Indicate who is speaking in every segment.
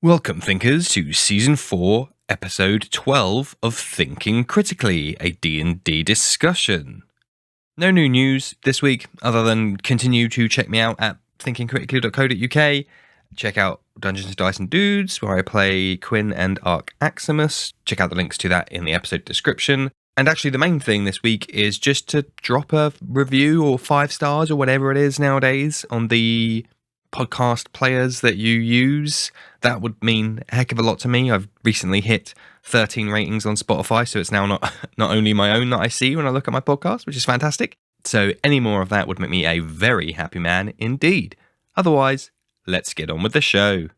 Speaker 1: Welcome, thinkers, to Season 4, Episode 12 of Thinking Critically, a D&D discussion. No new news this week, other than continue to check me out at thinkingcritically.co.uk. Check out Dungeons, Dice and Dudes, where I play Quinn and Arc Aximus. Check out the links to that in the episode description. And actually, the main thing this week is just to drop a review or 5 stars or whatever it is nowadays on the podcast players that you use. That would mean a heck of a lot to me. I've recently hit 13 ratings on Spotify, so it's now not only my own that I see when I look at my podcast, which is fantastic. So any more of that would make me a very happy man indeed. Otherwise, let's get on with the show.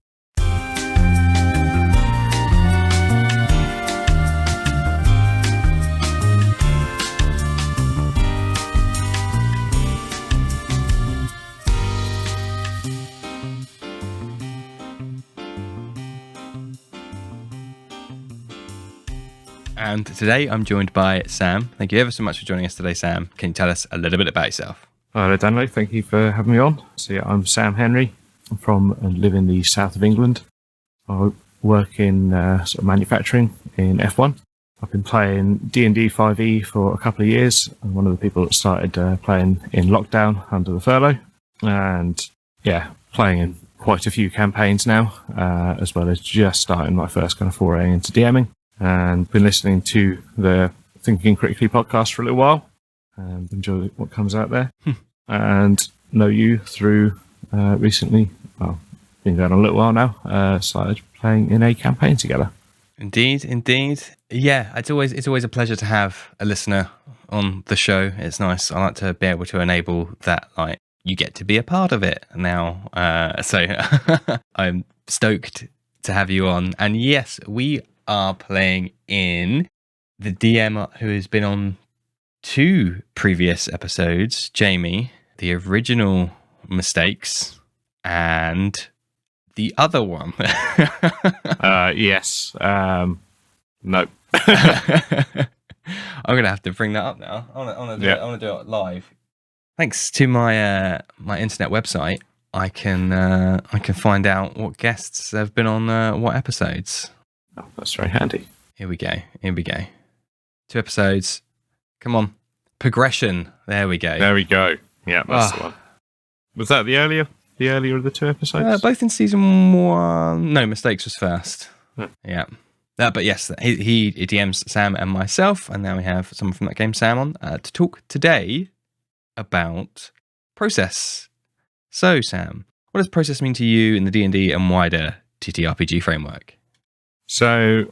Speaker 1: And today I'm joined by Sam. Thank you ever so much for joining us today, Sam. Can you tell us a little bit about yourself?
Speaker 2: Hello, Danlo. Thank you for having me on. So yeah, I'm Sam Henry. I'm from and live in the south of England. I work in sort of manufacturing in F1. I've been playing D&D 5e for a couple of years. I'm one of the people that started playing in lockdown under the furlough. And yeah, playing in quite a few campaigns now, as well as just starting my first kind of foray into DMing. And been listening to the Thinking Critically podcast for a little while and enjoy what comes out there. And know you through recently, well, been going on a little while now, started playing in a campaign together.
Speaker 1: Indeed. Yeah, it's always a pleasure to have a listener on the show. It's nice. I like to be able to enable that, like, you get to be a part of it now. So I'm stoked to have you on. And yes, we are playing in the DM who has been on 2 previous episodes, Jamie, the original Mistakes, and the other one.
Speaker 2: Yes. No.
Speaker 1: I'm gonna have to bring that up now. I want to do it live. Thanks to my my internet website, I can find out what guests have been on what episodes.
Speaker 2: Oh, that's very handy.
Speaker 1: Here we go. 2 episodes. Come on. Progression. There we go.
Speaker 2: Yeah, that's the one. Was that the earlier of the 2 episodes?
Speaker 1: Both in season 1. No, Mistakes was first. Yeah. But yes, he DMs Sam and myself, and now we have someone from that game, Sam, on to talk today about process. So, Sam, what does process mean to you in the D&D and wider ttrpg framework?
Speaker 2: So,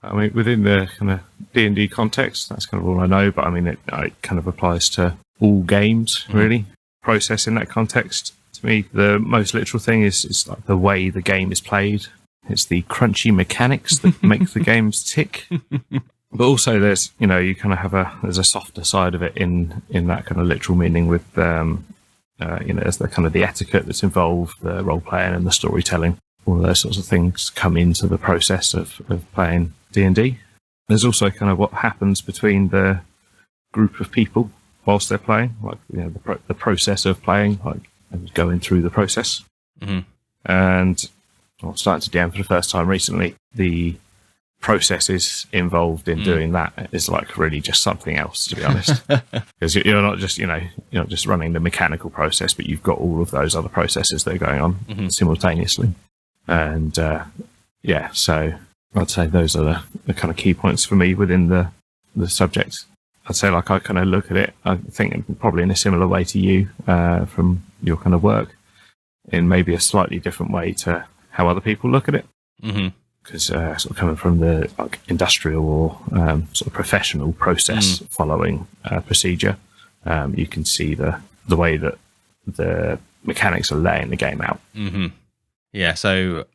Speaker 2: I mean, within the kind of D&D context, that's kind of all I know, but I mean, it kind of applies to all games, really. Process in that context, to me, the most literal thing is like the way the game is played. It's the crunchy mechanics that make the games tick. But also there's, you kind of there's a softer side of it in that kind of literal meaning with, there's the kind of the etiquette that's involved, the role playing and the storytelling. All of those sorts of things come into the process of playing D&D. There's also kind of what happens between the group of people whilst they're playing, like the process of playing, like going through the process.
Speaker 1: Mm-hmm.
Speaker 2: And starting to DM for the first time recently, the processes involved in doing that is like really just something else, to be honest. Because you're not just running the mechanical process, but you've got all of those other processes that are going on simultaneously. And so I'd say those are the kind of key points for me within the subject. I'd say, like, I kind of look at it, I think probably in a similar way to you from your kind of work, in maybe a slightly different way to how other people look at it. Because sort of coming from the like industrial or sort of professional process following procedure, you can see the way that the mechanics are laying the game out.
Speaker 1: Yeah, so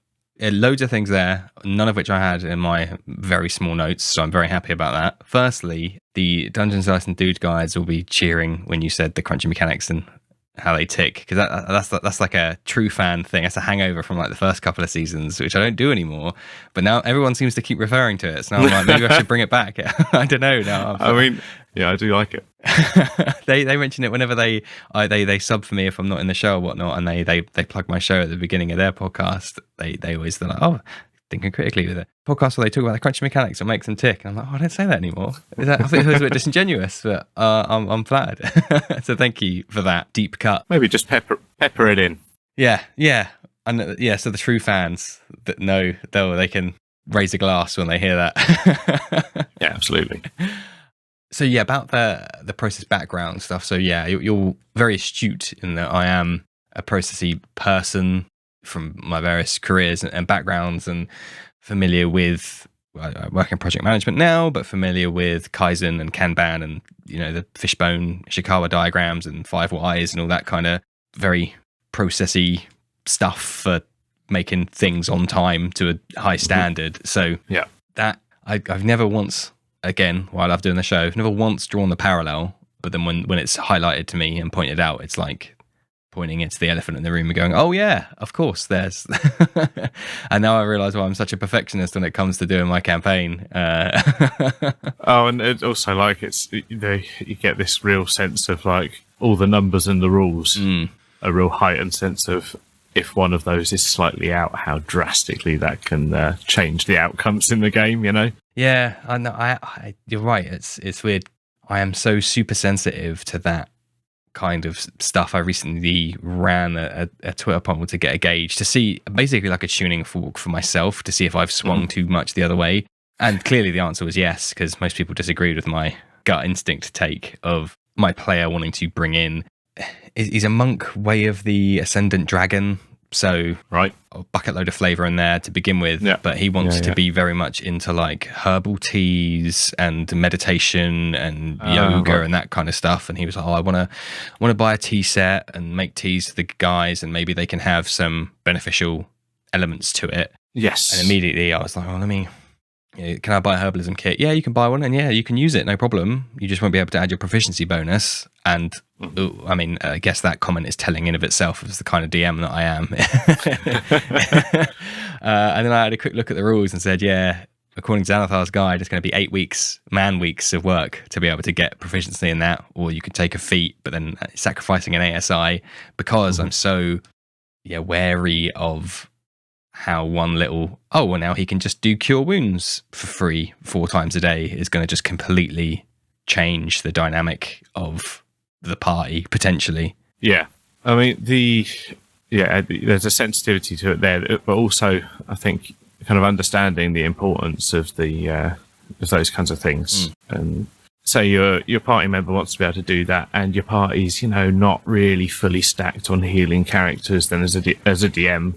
Speaker 1: loads of things there, none of which I had in my very small notes, so I'm very happy about that. Firstly, the Dungeons, Dice and Dude guys will be cheering when you said the crunchy mechanics and how they tick, because that's like a true fan thing. That's a hangover from like the first couple of seasons, which I don't do anymore. But now everyone seems to keep referring to it, so now I'm like, maybe I should bring it back. I don't know now.
Speaker 2: I mean, Yeah, I do like it.
Speaker 1: They mention it whenever they sub for me if I'm not in the show or whatnot, and they plug my show at the beginning of their podcast. They always they're like, oh, thinking critically with it podcast where they talk about the crunchy mechanics and makes them tick. And I'm like, oh, I don't say that anymore. I think it was a bit disingenuous, but I'm flattered. So thank you for that deep cut.
Speaker 2: Maybe just pepper it in.
Speaker 1: Yeah, and so the true fans that know they can raise a glass when they hear that.
Speaker 2: Yeah, absolutely.
Speaker 1: So yeah, about the process background stuff. So yeah, you're very astute in that I am a processy person from my various careers and backgrounds, and familiar with, I work in project management now, but familiar with Kaizen and Kanban and, the fishbone Ishikawa diagrams and 5 whys and all that kind of very processy stuff for making things on time to a high standard. So
Speaker 2: yeah,
Speaker 1: that I've never once, again, while I've doing the show, I've never once drawn the parallel, but then when it's highlighted to me and pointed out, it's like pointing into the elephant in the room and going, oh yeah, of course, there's. And now I realise why I'm such a perfectionist when it comes to doing my campaign.
Speaker 2: Oh, and it's also like you get this real sense of like all the numbers and the rules, a real heightened sense of if one of those is slightly out, how drastically that can change the outcomes in the game,
Speaker 1: Yeah, I know. You're right. It's weird. I am so super sensitive to that kind of stuff. I recently ran a Twitter poll to get a gauge to see, basically like a tuning fork for myself, to see if I've swung too much the other way. And clearly the answer was yes, because most people disagreed with my gut instinct take of my player wanting to bring in. He's a monk way of the Ascendant Dragon. So
Speaker 2: right,
Speaker 1: a bucket load of flavor in there to begin with, but he wants to be very much into like herbal teas and meditation and yoga and that kind of stuff. And he was like, oh, I want to buy a tea set and make teas for the guys, and maybe they can have some beneficial elements to it.
Speaker 2: Yes.
Speaker 1: And immediately I was like, oh, can I buy a herbalism kit? Yeah, you can buy one, and yeah, you can use it, no problem. You just won't be able to add your proficiency bonus. And I guess that comment is telling in of itself as the kind of DM that I am. And then I had a quick look at the rules and said, yeah, according to Xanathar's guide, it's going to be 8 weeks, man weeks of work to be able to get proficiency in that. Or you could take a feat, but then sacrificing an ASI, because I'm so wary of how one little, well, now he can just do cure wounds for free 4 times a day is going to just completely change the dynamic of the party, potentially. Yeah.
Speaker 2: I mean, there's a sensitivity to it there, but also I think kind of understanding the importance of of those kinds of things. And say your party member wants to be able to do that, and your party's not really fully stacked on healing characters, then as a DM,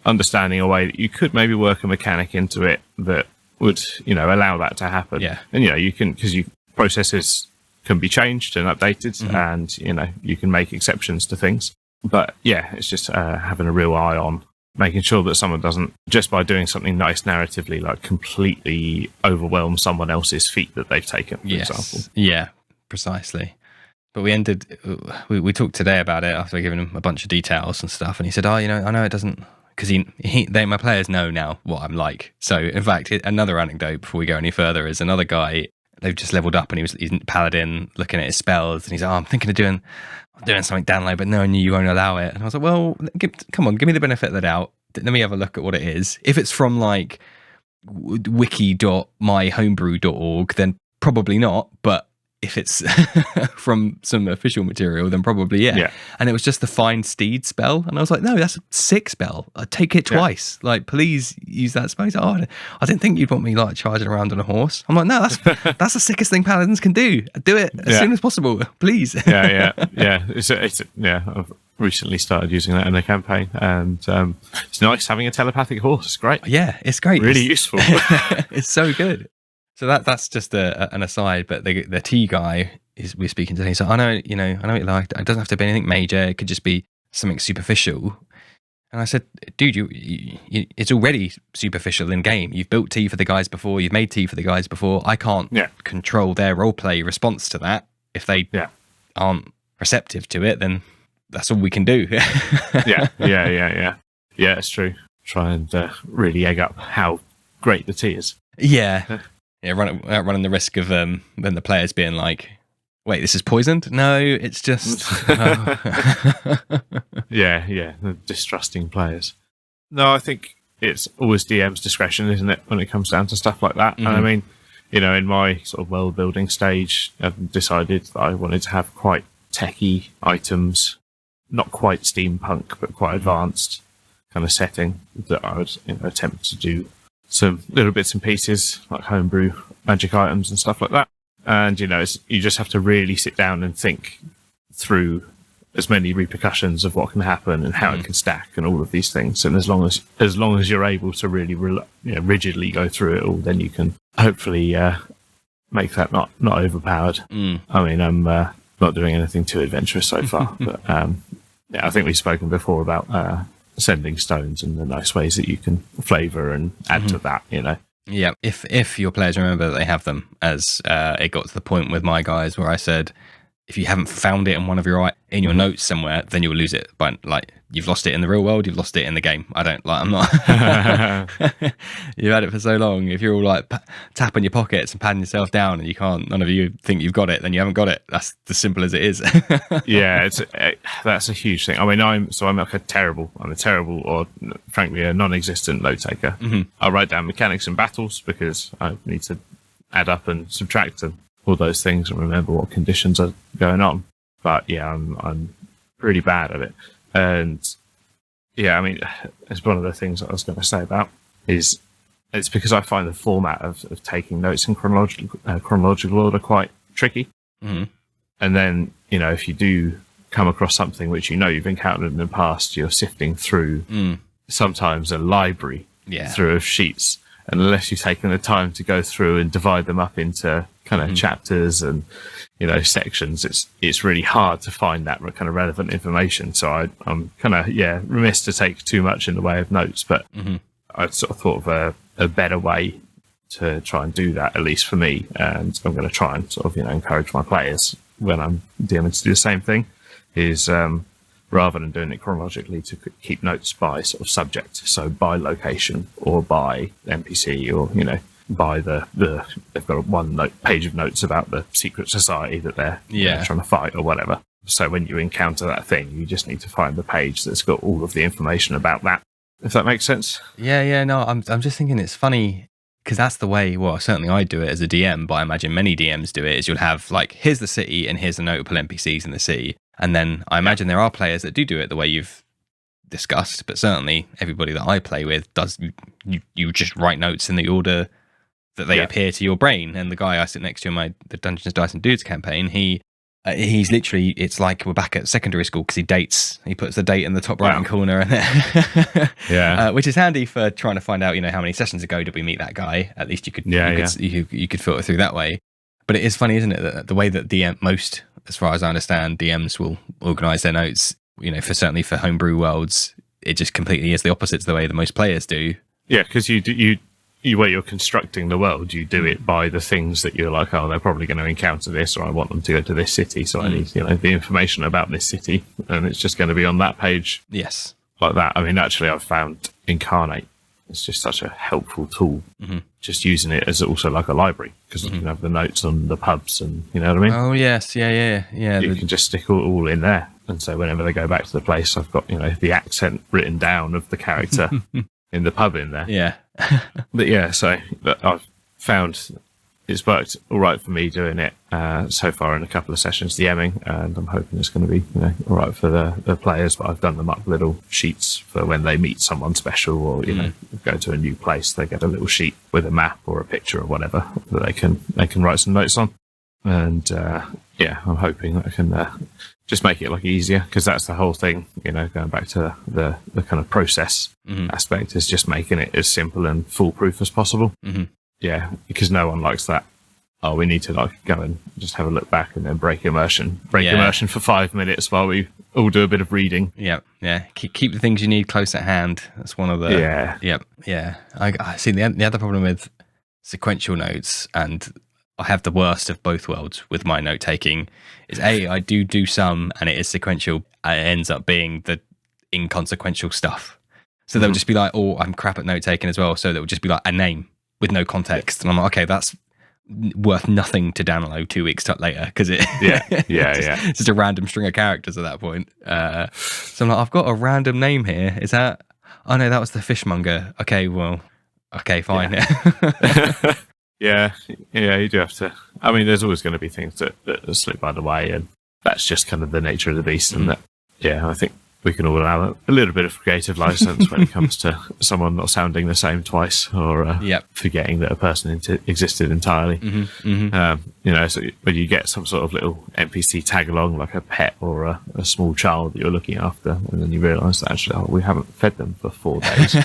Speaker 2: understanding a way that you could maybe work a mechanic into it that would allow that to happen.
Speaker 1: Yeah.
Speaker 2: And you can, because processes can be changed and updated, and you can make exceptions to things. But yeah, it's just having a real eye on making sure that someone doesn't, just by doing something nice narratively, like completely overwhelm someone else's feat that they've taken, for example.
Speaker 1: Yeah, precisely. But we talked today about it after giving him a bunch of details and stuff, and he said, I know it doesn't, because my players know now what I'm like. So in fact, another anecdote before we go any further is another guy, they've just leveled up, and he's paladin looking at his spells, and he's like, I'm thinking of doing something down low, but knowing you won't allow it. And I was like, well, come on, give me the benefit of the doubt. Let me have a look at what it is. If it's from like wiki.myhomebrew.org, then probably not. But if it's from some official material, then probably yeah. And it was just the Find Steed spell, and I was like, no, that's a sick spell. I'd take it twice. Like, please use that spell. He's like, I didn't think you'd want me like charging around on a horse. I'm like, no, that's the sickest thing paladins can do. Do it as soon as possible, please.
Speaker 2: Yeah. I've recently started using that in the campaign, and it's nice having a telepathic horse. It's great.
Speaker 1: Yeah, it's great.
Speaker 2: Really useful.
Speaker 1: It's so good. So that's just an aside, but the tea guy we're speaking to. He's like, I know what you like. It doesn't have to be anything major. It could just be something superficial. And I said, dude, it's already superficial in game. You've built tea for the guys before. You've made tea for the guys before. I can't control their roleplay response to that. If they aren't receptive to it, then that's all we can do.
Speaker 2: Yeah, it's true. Try and really egg up how great the tea is.
Speaker 1: Yeah. Yeah, running the risk of then the players being like, "Wait, this is poisoned? No, it's just."
Speaker 2: Yeah, distrusting players. No, I think it's always DM's discretion, isn't it, when it comes down to stuff like that? And I mean, in my sort of world building stage, I've decided that I wanted to have quite techie items, not quite steampunk, but quite advanced kind of setting that I would attempt to do some little bits and pieces like homebrew magic items and stuff like that. And you just have to really sit down and think through as many repercussions of what can happen and how it can stack and all of these things. And as long as you're able to really rigidly go through it all, then you can hopefully make that not overpowered. I mean, I'm not doing anything too adventurous so far, but I think we've spoken before about sending stones and the nice ways that you can flavour and add to that.
Speaker 1: Yeah, if your players remember that they have them, as it got to the point with my guys where I said, if you haven't found it in one of your notes somewhere, then you'll lose it. But like, you've lost it in the real world, you've lost it in the game. I'm not. You've had it for so long. If you're all like tapping your pockets and patting yourself down, and none of you think you've got it, then you haven't got it. That's as simple as it is.
Speaker 2: Yeah, that's a huge thing. I mean, I'm like a terrible, or frankly a non-existent note taker. I write down mechanics and battles because I need to add up and subtract and all those things and remember what conditions are going on. But yeah, I'm pretty bad at it. And yeah, I mean, it's one of the things I was going to say about is it's because I find the format of taking notes in chronological order quite tricky. And then, if you do come across something which you've encountered in the past, you're sifting through sometimes a library through of sheets. And unless you've taken the time to go through and divide them up into kind of chapters and sections, it's really hard to find that kind of relevant information. So I'm kind of remiss to take too much in the way of notes, but I sort of thought of a better way to try and do that, at least for me. And I'm going to try and sort of encourage my players when I'm DMing to do the same thing. Is rather than doing it chronologically, to keep notes by sort of subject, so by location or by NPC, or by they've got one page of notes about the secret society that they're trying to fight or whatever. So when you encounter that thing, you just need to find the page that's got all of the information about that. If that makes sense.
Speaker 1: Yeah. No, I'm just thinking it's funny because that's the way. Well, certainly I do it as a DM, but I imagine many DMs do it. Is you'll have like, here's the city and here's the notable NPCs in the city. And then I imagine there are players that do it the way you've discussed, but certainly everybody that I play with does. You just write notes in the order that they appear to your brain. And the guy I sit next to in the Dungeons, Dice and Dudes campaign, he's literally, it's like we're back at secondary school because he puts the date in the top right hand corner, and which is handy for trying to find out how many sessions ago did we meet that guy. At least you could you could filter through that way. But it is funny, isn't it, that the way that most, as far as I understand, DMs will organise their notes, certainly for homebrew worlds, it just completely is the opposite to the way that most players do. Yeah,
Speaker 2: because where you're constructing the world, you do it by the things that you're like, oh, they're probably going to encounter this, or I want them to go to this city, so I need the information about this city, and it's just going to be on that page.
Speaker 1: Yes,
Speaker 2: like that. I mean, actually, I've found Incarnate. It's just such a helpful tool. Just using it as also like a library, because you can have the notes on the pubs, and you know what I mean.
Speaker 1: Oh yes, yeah.
Speaker 2: You can just stick all in there, and so whenever they go back to the place, I've got the accent written down of the character in the pub in there.
Speaker 1: Yeah.
Speaker 2: But yeah, so I've found it's worked all right for me doing it so far in a couple of sessions DMing, and I'm hoping it's going to be all right for the players. But I've done them up little sheets for when they meet someone special, or go to a new place, they get a little sheet with a map or a picture or whatever that they can write some notes on. And I'm hoping that I can just make it easier, because that's the whole thing, going back to the kind of process aspect, is just making it as simple and foolproof as possible. Yeah, because no one likes that. Oh, we need to go and just have a look back and then break immersion for 5 minutes while we all do a bit of reading. Yeah.
Speaker 1: Keep the things you need close at hand. That's one of the. Yeah. I see the other problem with sequential notes, and I have the worst of both worlds with my note taking, is I do some, and it is sequential, and it ends up being the inconsequential stuff. So they'll just be like, oh, I'm crap at note taking as well. So they'll just be like a name with no context. And I'm like, okay, that's worth nothing to download 2 weeks later because it's just a random string of characters at that point. So I'm like, I've got a random name here. Is that? Oh no, that was the fishmonger. Okay, well, okay, fine.
Speaker 2: Yeah, you do have to. I mean, there's always going to be things that slip by the way, and that's just kind of the nature of the beast. And that, I think we can all have a little bit of creative license when it comes to someone not sounding the same twice, or forgetting that a person existed entirely. So when you get some sort of little NPC tag along, like a pet or a small child that you're looking after, and then you realise that actually, we haven't fed them for 4 days.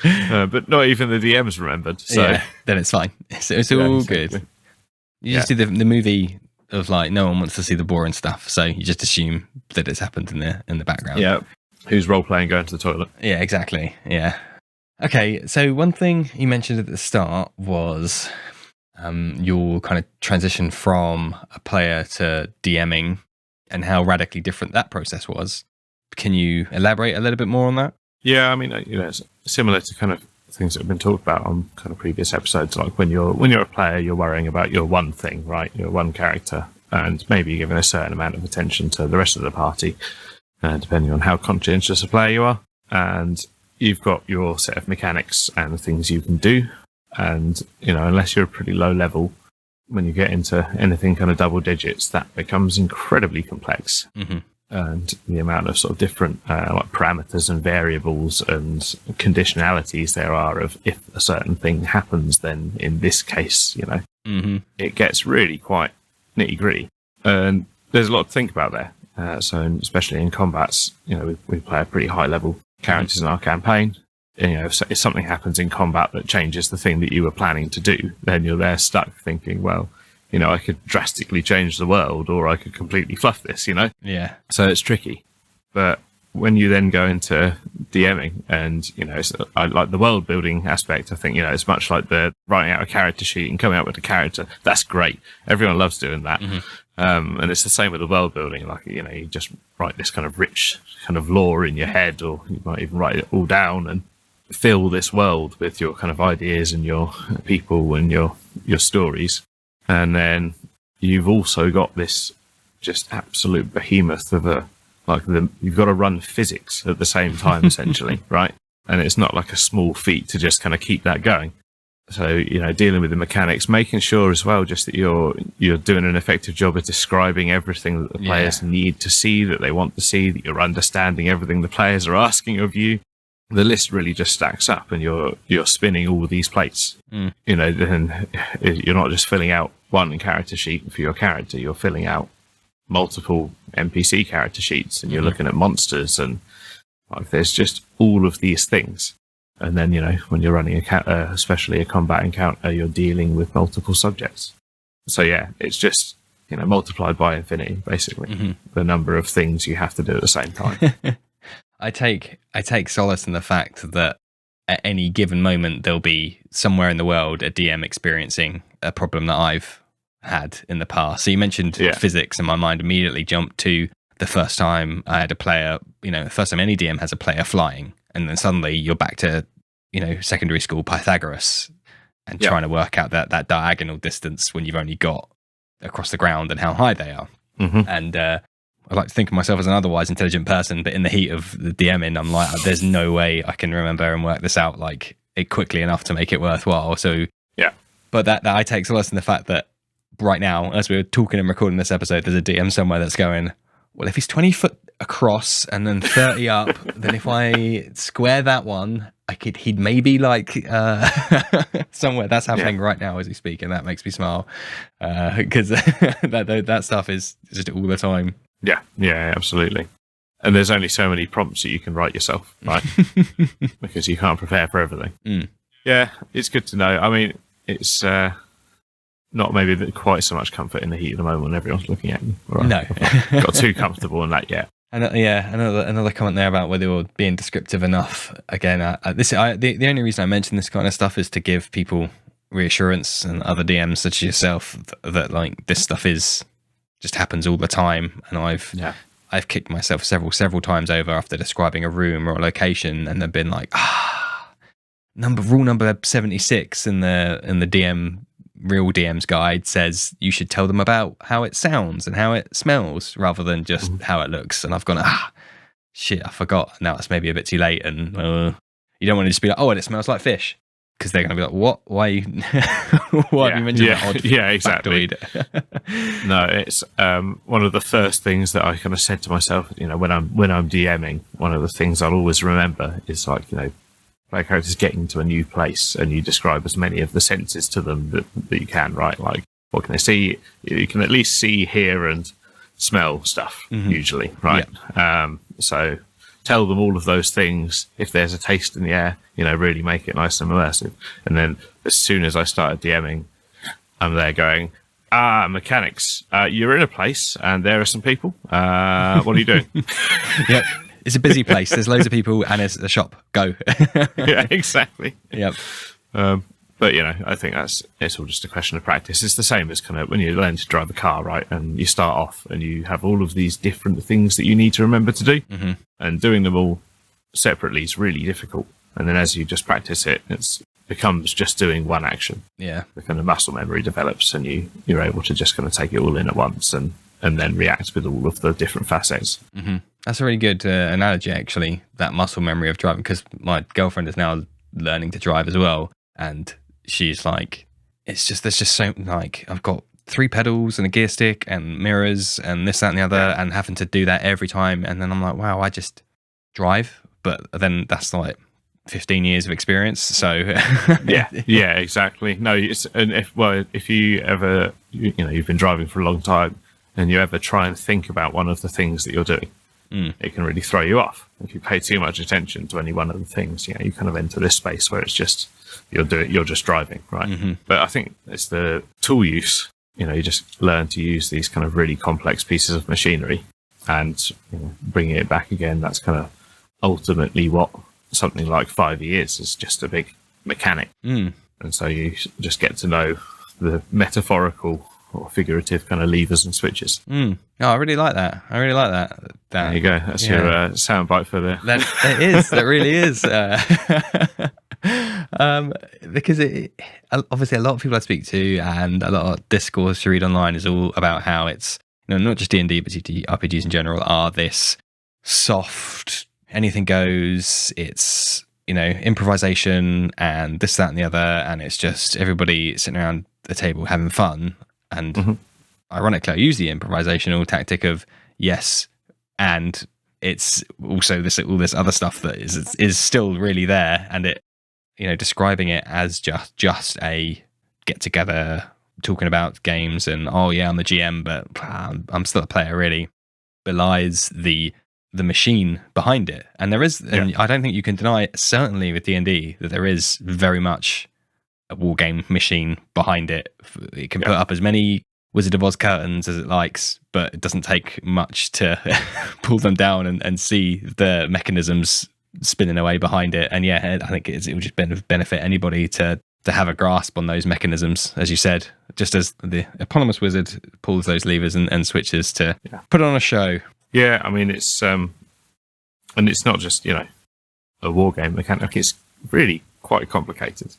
Speaker 2: But not even the DMs remembered. So
Speaker 1: then it's fine. It's all good. You just do the movie of like, no one wants to see the boring stuff, so you just assume that it's happened in the background.
Speaker 2: Yeah. Who's role playing going to the toilet?
Speaker 1: Yeah, exactly. Yeah. Okay, so one thing you mentioned at the start was your kind of transition from a player to DMing and how radically different that process was. Can you elaborate a little bit more on that?
Speaker 2: Yeah, I mean, it's similar to kind of things that have been talked about on kind of previous episodes. Like when you're a player, you're worrying about your one thing, right? Your one character, and maybe giving a certain amount of attention to the rest of the party, depending on how conscientious a player you are. And you've got your set of mechanics and things you can do. And unless you're a pretty low level, when you get into anything kind of double digits, that becomes incredibly complex. And the amount of sort of different like parameters and variables and conditionalities there are of if a certain thing happens, then in this case, it gets really quite nitty gritty. And there's a lot to think about there. So especially in combats, we play a pretty high level characters in our campaign. And, if something happens in combat that changes the thing that you were planning to do, then you're there stuck thinking, well, I could drastically change the world, or I could completely fluff this,
Speaker 1: Yeah.
Speaker 2: So it's tricky. But when you then go into DMing and, I like the world building aspect. I think, it's much like the writing out a character sheet and coming up with a character. That's great. Everyone loves doing that. And it's the same with the world building. Like, you just write this kind of rich kind of lore in your head, or you might even write it all down and fill this world with your kind of ideas and your people and your stories. And then you've also got this just absolute behemoth of you've got to run physics at the same time, essentially, right? And it's not like a small feat to just kind of keep that going. So, dealing with the mechanics, making sure as well, just that you're doing an effective job of describing everything that the players need to see, that they want to see, that you're understanding everything the players are asking of you. The list really just stacks up, and you're spinning all these plates. Then you're not just filling out one character sheet for your character, you're filling out multiple NPC character sheets, and you're looking at monsters, and like there's just all of these things. And then, when you're running especially a combat encounter, you're dealing with multiple subjects. So yeah, it's just, multiplied by infinity, basically, the number of things you have to do at the same time.
Speaker 1: I take solace in the fact that at any given moment there'll be somewhere in the world a DM experiencing a problem that I've had in the past. So you mentioned physics, and my mind immediately jumped to the first time I had a player, the first time any DM has a player flying, and then suddenly you're back to, secondary school Pythagoras and trying to work out that diagonal distance when you've only got across the ground and how high they are. And I like to think of myself as an otherwise intelligent person, but in the heat of the DMing, I'm like, there's no way I can remember and work this out like it quickly enough to make it worthwhile. So but that I take solace in the fact that right now, as we're talking and recording this episode, there's a DM somewhere that's going, well, if he's 20 foot across and then 30 up, then if I square that one, he'd maybe like somewhere. That's happening right now as we speak, and that makes me smile because that stuff is just all the time.
Speaker 2: Yeah, absolutely. And there's only so many prompts that you can write yourself, right? Because you can't prepare for everything. Yeah, it's good to know. I mean, it's not maybe quite so much comfort in the heat of the moment when everyone's looking at you. Right?
Speaker 1: No.
Speaker 2: I've not got too comfortable in that yet.
Speaker 1: And another comment there about whether you're being descriptive enough. Again, the only reason I mention this kind of stuff is to give people reassurance, and other DMs such as yourself, that like this stuff just happens all the time. And I've kicked myself several times over after describing a room or a location, and they've been like, rule number 76 in the real DM's guide says you should tell them about how it sounds and how it smells rather than just how it looks. And I've gone, shit, I forgot. Now it's maybe a bit too late. And you don't want to just be like, oh, and it smells like fish. Because they're going to be like, what? Why have you mentioned that odd
Speaker 2: exactly.
Speaker 1: factoid?
Speaker 2: No, it's one of the first things that I kind of said to myself, when I'm DMing, one of the things I'll always remember is like, player characters getting to a new place and you describe as many of the senses to them that you can, right? Like, what can they see? You can at least see, hear, and smell stuff, usually, right? Yeah. So tell them all of those things. If there's a taste in the air, really make it nice and immersive. And then as soon as I started DMing, I'm there going, mechanics, you're in a place and there are some people. What are you doing?
Speaker 1: Yep. It's a busy place. There's loads of people and it's a shop. Go.
Speaker 2: Yeah, exactly.
Speaker 1: Yep.
Speaker 2: But, I think it's all just a question of practice. It's the same as kind of when you learn to drive a car, right? And you start off and you have all of these different things that you need to remember to do. And doing them all separately is really difficult. And then as you just practice it, it becomes just doing one action.
Speaker 1: Yeah.
Speaker 2: The kind of muscle memory develops and you're able to just kind of take it all in at once and then react with all of the different facets.
Speaker 1: That's a really good analogy, actually, that muscle memory of driving, because my girlfriend is now learning to drive as well. And she's like, there's just so, like, I've got 3 pedals and a gear stick and mirrors and this, that, and the other, and having to do that every time. And then I'm like, wow, I just drive. But then that's like 15 years of experience. So
Speaker 2: yeah, exactly. No, if you ever, you've been driving for a long time and you ever try and think about one of the things that you're doing, it can really throw you off. If you pay too much attention to any one of the things, you kind of enter this space where it's just, you're just driving, right? But I think it's the tool use. You just learn to use these kind of really complex pieces of machinery and bringing it back again. That's kind of ultimately what something like 5e is just a big mechanic. And so you just get to know the metaphorical or figurative kind of levers and switches.
Speaker 1: Oh, I really like that.
Speaker 2: There you go. That's your soundbite for the...
Speaker 1: It is. It really is. Because obviously a lot of people I speak to and a lot of discourse to read online is all about how it's, not just D&D, but RPGs in general are this soft, anything goes, it's, improvisation and this, that, and the other, and it's just everybody sitting around the table having fun. And ironically, I use the improvisational tactic of yes, and it's also all this other stuff that is still really there, and it, describing it as just a get together talking about games and I'm the GM, but I'm still a player, really belies the machine behind it. And there is, and I don't think you can deny, certainly with D&D, that there is very much a war game machine behind it. It can put up as many Wizard of Oz curtains as it likes, but it doesn't take much to pull them down and see the mechanisms spinning away behind it. And I think it would just benefit anybody to have a grasp on those mechanisms, as you said, just as the eponymous wizard pulls those levers and switches to put on a show.
Speaker 2: Yeah, I mean, it's and it's not just a war game mechanic. It's really quite complicated.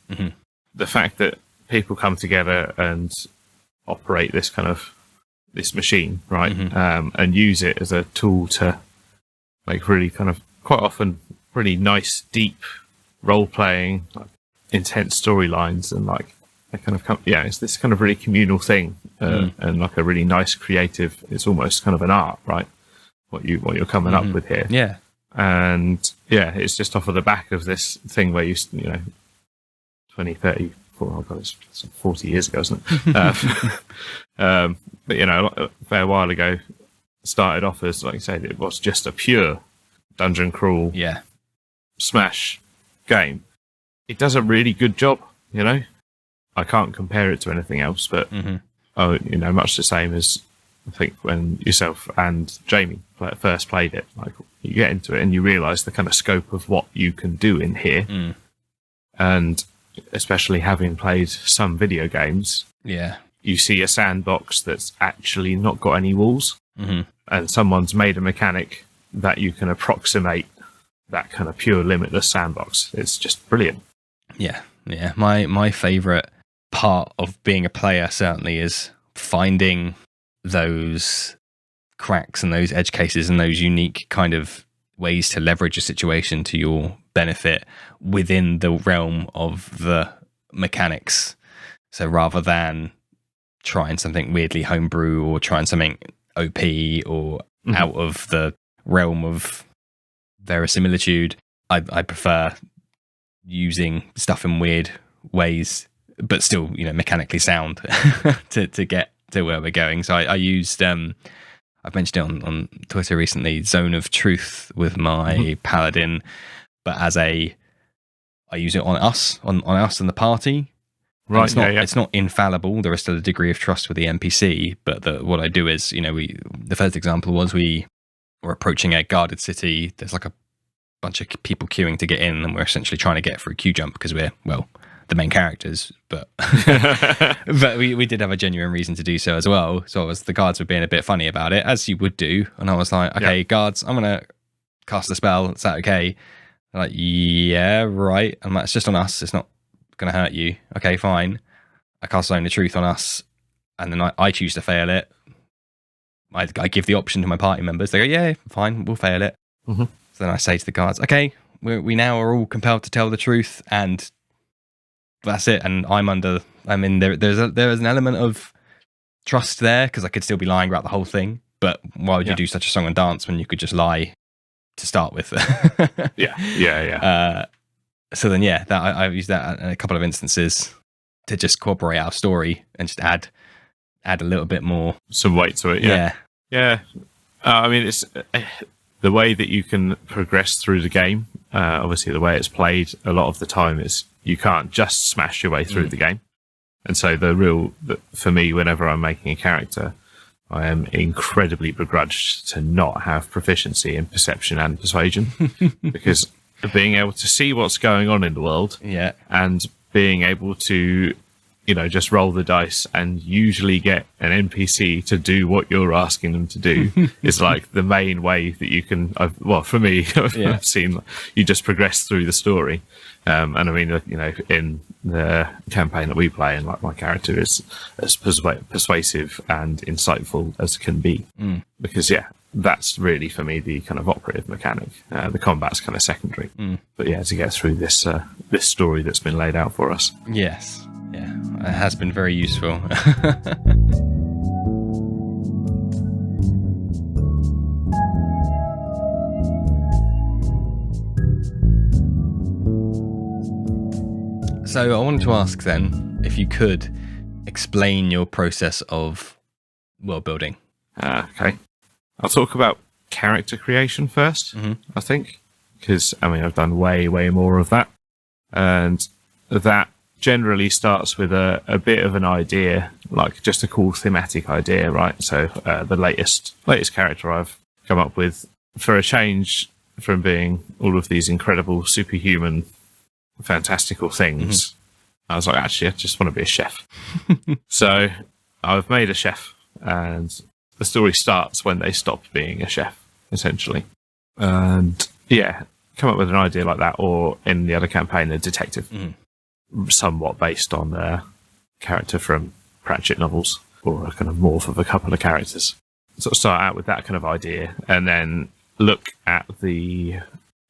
Speaker 2: The fact that people come together and operate this machine, right, and use it as a tool to make really kind of quite often really nice, deep role playing, like, intense storylines, and like they kind of it's this kind of really communal thing, and like a really nice creative. It's almost kind of an art, right? What you're coming up with here, and it's just off of the back of this thing where 20, 30, oh God, it's 40 years ago, isn't it? But a fair while ago, started off as, like you said, it was just a pure dungeon crawl, smash game. It does a really good job, I can't compare it to anything else, but much the same as I think when yourself and Jamie first played it. Like, you get into it and you realise the kind of scope of what you can do in here, and especially having played some video games, you see a sandbox that's actually not got any walls, and someone's made a mechanic that you can approximate that kind of pure limitless sandbox. It's just brilliant.
Speaker 1: Yeah. My favorite part of being a player certainly is finding those cracks and those edge cases and those unique kind of ways to leverage a situation to your benefit within the realm of the mechanics. So rather than trying something weirdly homebrew or trying something OP or out of the realm of verisimilitude, I prefer using stuff in weird ways, but still, mechanically sound to get to where we're going. So I used, I've mentioned it on Twitter recently, Zone of Truth with my paladin, but I use it on us and the party.
Speaker 2: Right,
Speaker 1: it's not infallible. There is still a degree of trust with the NPC, but what I do is, the first example was we were approaching a guarded city. There's like a bunch of people queuing to get in, and we're essentially trying to get through queue jump because we're, well, the main characters, but but we did have a genuine reason to do so as well. So the guards were being a bit funny about it, as you would do, and I was like, okay, guards, I'm gonna cast a spell. Is that okay? They're like, yeah, right. I'm like, it's just on us. It's not gonna hurt you. Okay, fine. I cast Zone of Truth on us, and then I choose to fail it. I give the option to my party members. They go, yeah, fine, we'll fail it. So then I say to the guards, okay, we now are all compelled to tell the truth, and that's it. And there's an element of trust there because I could still be lying about the whole thing. But why would you do such a song and dance when you could just lie to start with? So then, I've used that in a couple of instances to just corroborate our story and just add a little bit more,
Speaker 2: some weight to it. Yeah. I mean, it's the way that you can progress through the game. Obviously, the way it's played a lot of the time is you can't just smash your way through the game. And so for me, whenever I'm making a character, I am incredibly begrudged to not have proficiency in perception and persuasion because being able to see what's going on in the world and being able to, just roll the dice and usually get an NPC to do what you're asking them to do is like the main way that you can, for me, I've seen you just progress through the story. And I mean, in the campaign that we play, and like my character is as persuasive and insightful as can be, because that's really for me the kind of operative mechanic. The combat's kind of secondary, but to get through this story that's been laid out for us.
Speaker 1: Yes, it has been very useful. So I wanted to ask then if you could explain your process of world building.
Speaker 2: Okay. I'll talk about character creation first, I think, because I've done way, way more of that. And that generally starts with a bit of an idea, like just a cool thematic idea, right? So the latest character I've come up with, for a change from being all of these incredible superhuman fantastical things, I was like, actually, I just want to be a chef. So I've made a chef, and the story starts when they stop being a chef, essentially. And come up with an idea like that, or in the other campaign, a detective, somewhat based on a character from Pratchett novels, or a kind of morph of a couple of characters. Sort of start out with that kind of idea, and then look at the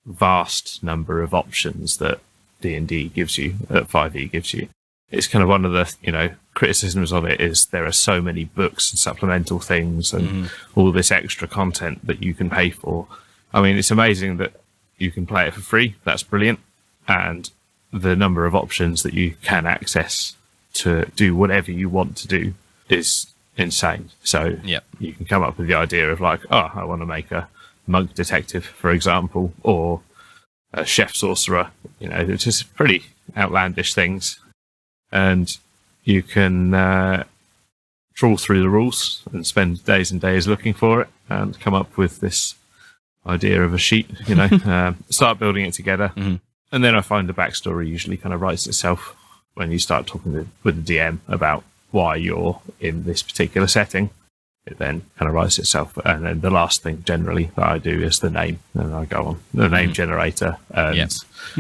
Speaker 2: vast number of options that D&D gives you, that 5e gives you. It's kind of one of the, criticisms of it is there are so many books and supplemental things and all this extra content that you can pay for. I mean, it's amazing that you can play it for free. That's brilliant. And the number of options that you can access to do whatever you want to do is insane. So you can come up with the idea of like, I want to make a monk detective, for example, or a chef sorcerer, it's just pretty outlandish things. And you can trawl through the rules and spend days and days looking for it and come up with this idea of a sheet, start building it together. And then I find the backstory usually kind of writes itself when you start talking with the DM about why you're in this particular setting. It then kind of writes itself. And then the last thing generally that I do is the name. And I go on the name generator and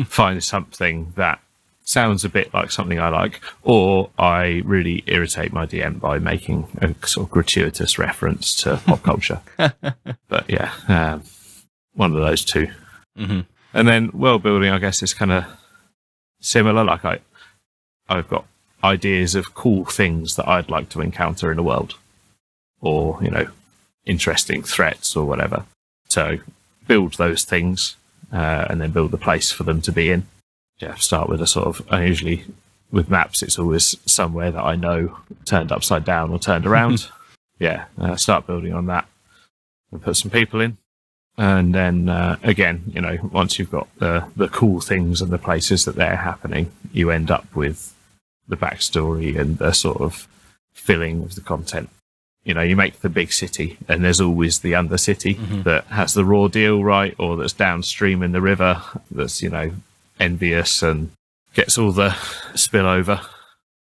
Speaker 2: find something that sounds a bit like something I like, or I really irritate my DM by making a sort of gratuitous reference to pop culture. But yeah, one of those two.
Speaker 1: Mm-hmm.
Speaker 2: And then world building, I guess, is kind of similar. Like I've got ideas of cool things that I'd like to encounter in the world, or interesting threats or whatever. So build those things, and then build a place for them to be in. Yeah, start with a sort of. I usually with maps, it's always somewhere that I know turned upside down or turned around. Yeah, start building on that and put some people in. And then again, once you've got the cool things and the places that they're happening, you end up with the backstory and the sort of filling of the content. You make the big city, and there's always the undercity that has the raw deal, right, or that's downstream in the river that's envious and gets all the spillover.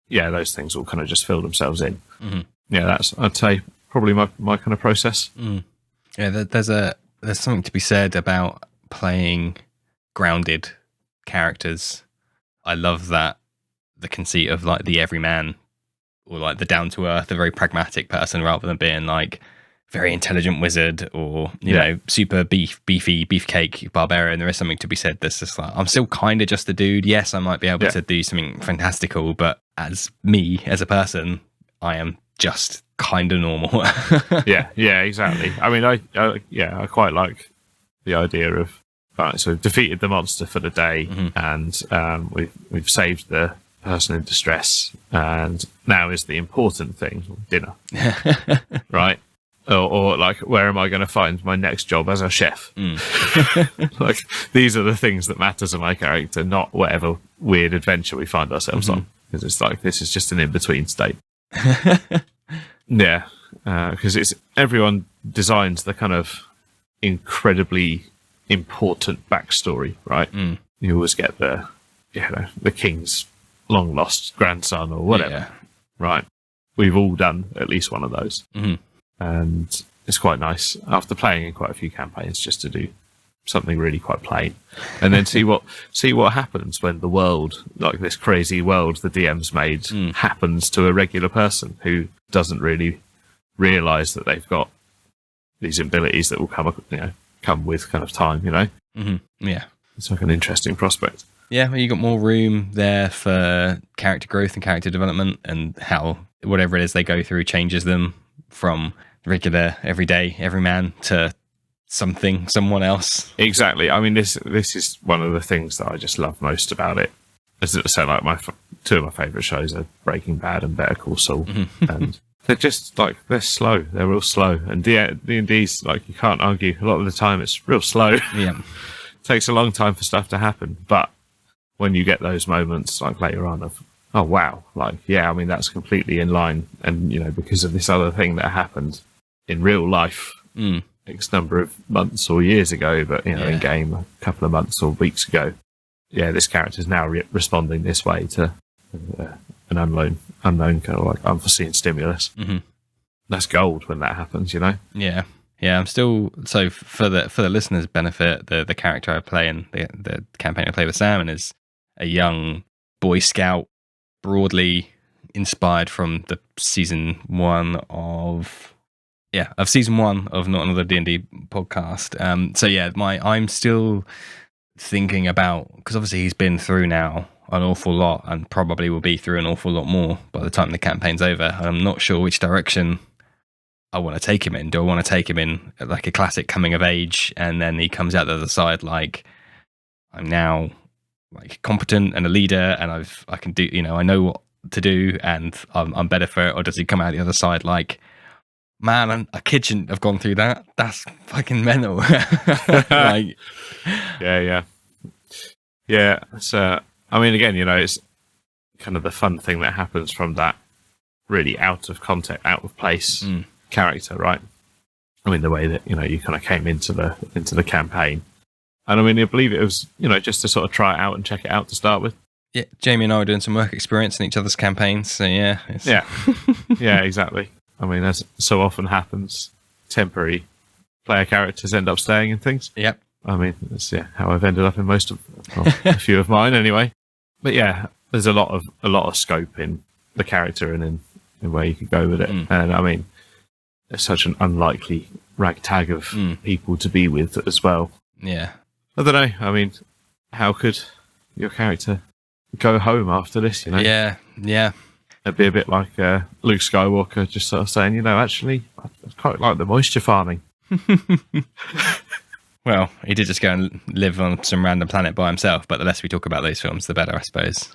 Speaker 2: Yeah, those things all kind of just fill themselves in. Yeah, that's, I'd say, probably my kind of process.
Speaker 1: Yeah, there's something to be said about playing grounded characters. I love that, the conceit of like the everyman, or like the down to earth, the very pragmatic person, rather than being like very intelligent wizard or super beefy beefcake barbarian. There is something to be said. There's just like, I'm still kind of just a dude. Yes, I might be able to do something fantastical, but as me as a person, I am just kind of normal.
Speaker 2: yeah, exactly. I mean, I quite like the idea of, right, so we've defeated the monster for the day, and we've saved the person in distress, and now is the important thing, dinner. Right? Or like, where am I going to find my next job as a chef? Like, these are the things that matter to my character, not whatever weird adventure we find ourselves on. Because it's like, this is just an in-between state. Yeah, because everyone designs the kind of incredibly important backstory, right? You always get the king's long lost grandson or whatever, right? We've all done at least one of those, and it's quite nice after playing in quite a few campaigns just to do something really quite plain, and then see what happens when the world, like this crazy world the DM's made, happens to a regular person who doesn't really realize that they've got these abilities that will come with kind of time.
Speaker 1: Yeah,
Speaker 2: it's like an interesting prospect.
Speaker 1: Yeah, well, you got more room there for character growth and character development, and how whatever it is they go through changes them from regular, everyday, everyman to someone else. Exactly.
Speaker 2: I mean, this is one of the things that I just love most about it. As I said, like two of my favourite shows are Breaking Bad and Better Call Saul, and they're just like, they're slow. They're real slow, and D&D's like, you can't argue. A lot of the time, it's real slow.
Speaker 1: Yeah,
Speaker 2: it takes a long time for stuff to happen, but when you get those moments like later on of, oh wow, like, yeah, I mean, that's completely in line, and because of this other thing that happened in real life X number of months or years ago, but in game a couple of months or weeks ago, this character is now responding this way to an unknown kind of like unforeseen stimulus. That's gold when that happens.
Speaker 1: Yeah, I'm still, so for the listeners' benefit, the character I play in the campaign I play with Sam is a young Boy Scout, broadly inspired from the season one of Not Another D&D podcast. So yeah, I'm still thinking about, because obviously he's been through now an awful lot, and probably will be through an awful lot more by the time the campaign's over. And I'm not sure which direction I want to take him in. Do I want to take him in like a classic coming of age, and then he comes out the other side like, I'm now like competent and a leader, and I can do, I know what to do, and I'm better for it? Or does he come out the other side like, man, a kid shouldn't have gone through that. That's fucking mental. Like,
Speaker 2: yeah. So I mean, again, it's kind of the fun thing that happens from that really out of context, out of place character, right? I mean, the way that you kind of came into the campaign, and I mean, I believe it was just to sort of try it out and check it out to start with.
Speaker 1: Yeah, Jamie and I were doing some work experience in each other's campaigns, so yeah,
Speaker 2: yeah, exactly. I mean, as so often happens, temporary player characters end up staying in things.
Speaker 1: Yep.
Speaker 2: I mean, that's how I've ended up in most of a few of mine anyway. But yeah, there's a lot of scope in the character and in where you could go with it. And I mean, it's such an unlikely ragtag of people to be with as well.
Speaker 1: Yeah.
Speaker 2: I don't know. I mean, how could your character go home after this, you know?
Speaker 1: Yeah.
Speaker 2: It'd be a bit like Luke Skywalker just sort of saying, you know, actually, I quite like the moisture farming.
Speaker 1: Well, he did just go and live on some random planet by himself, but the less we talk about those films, the better, I suppose.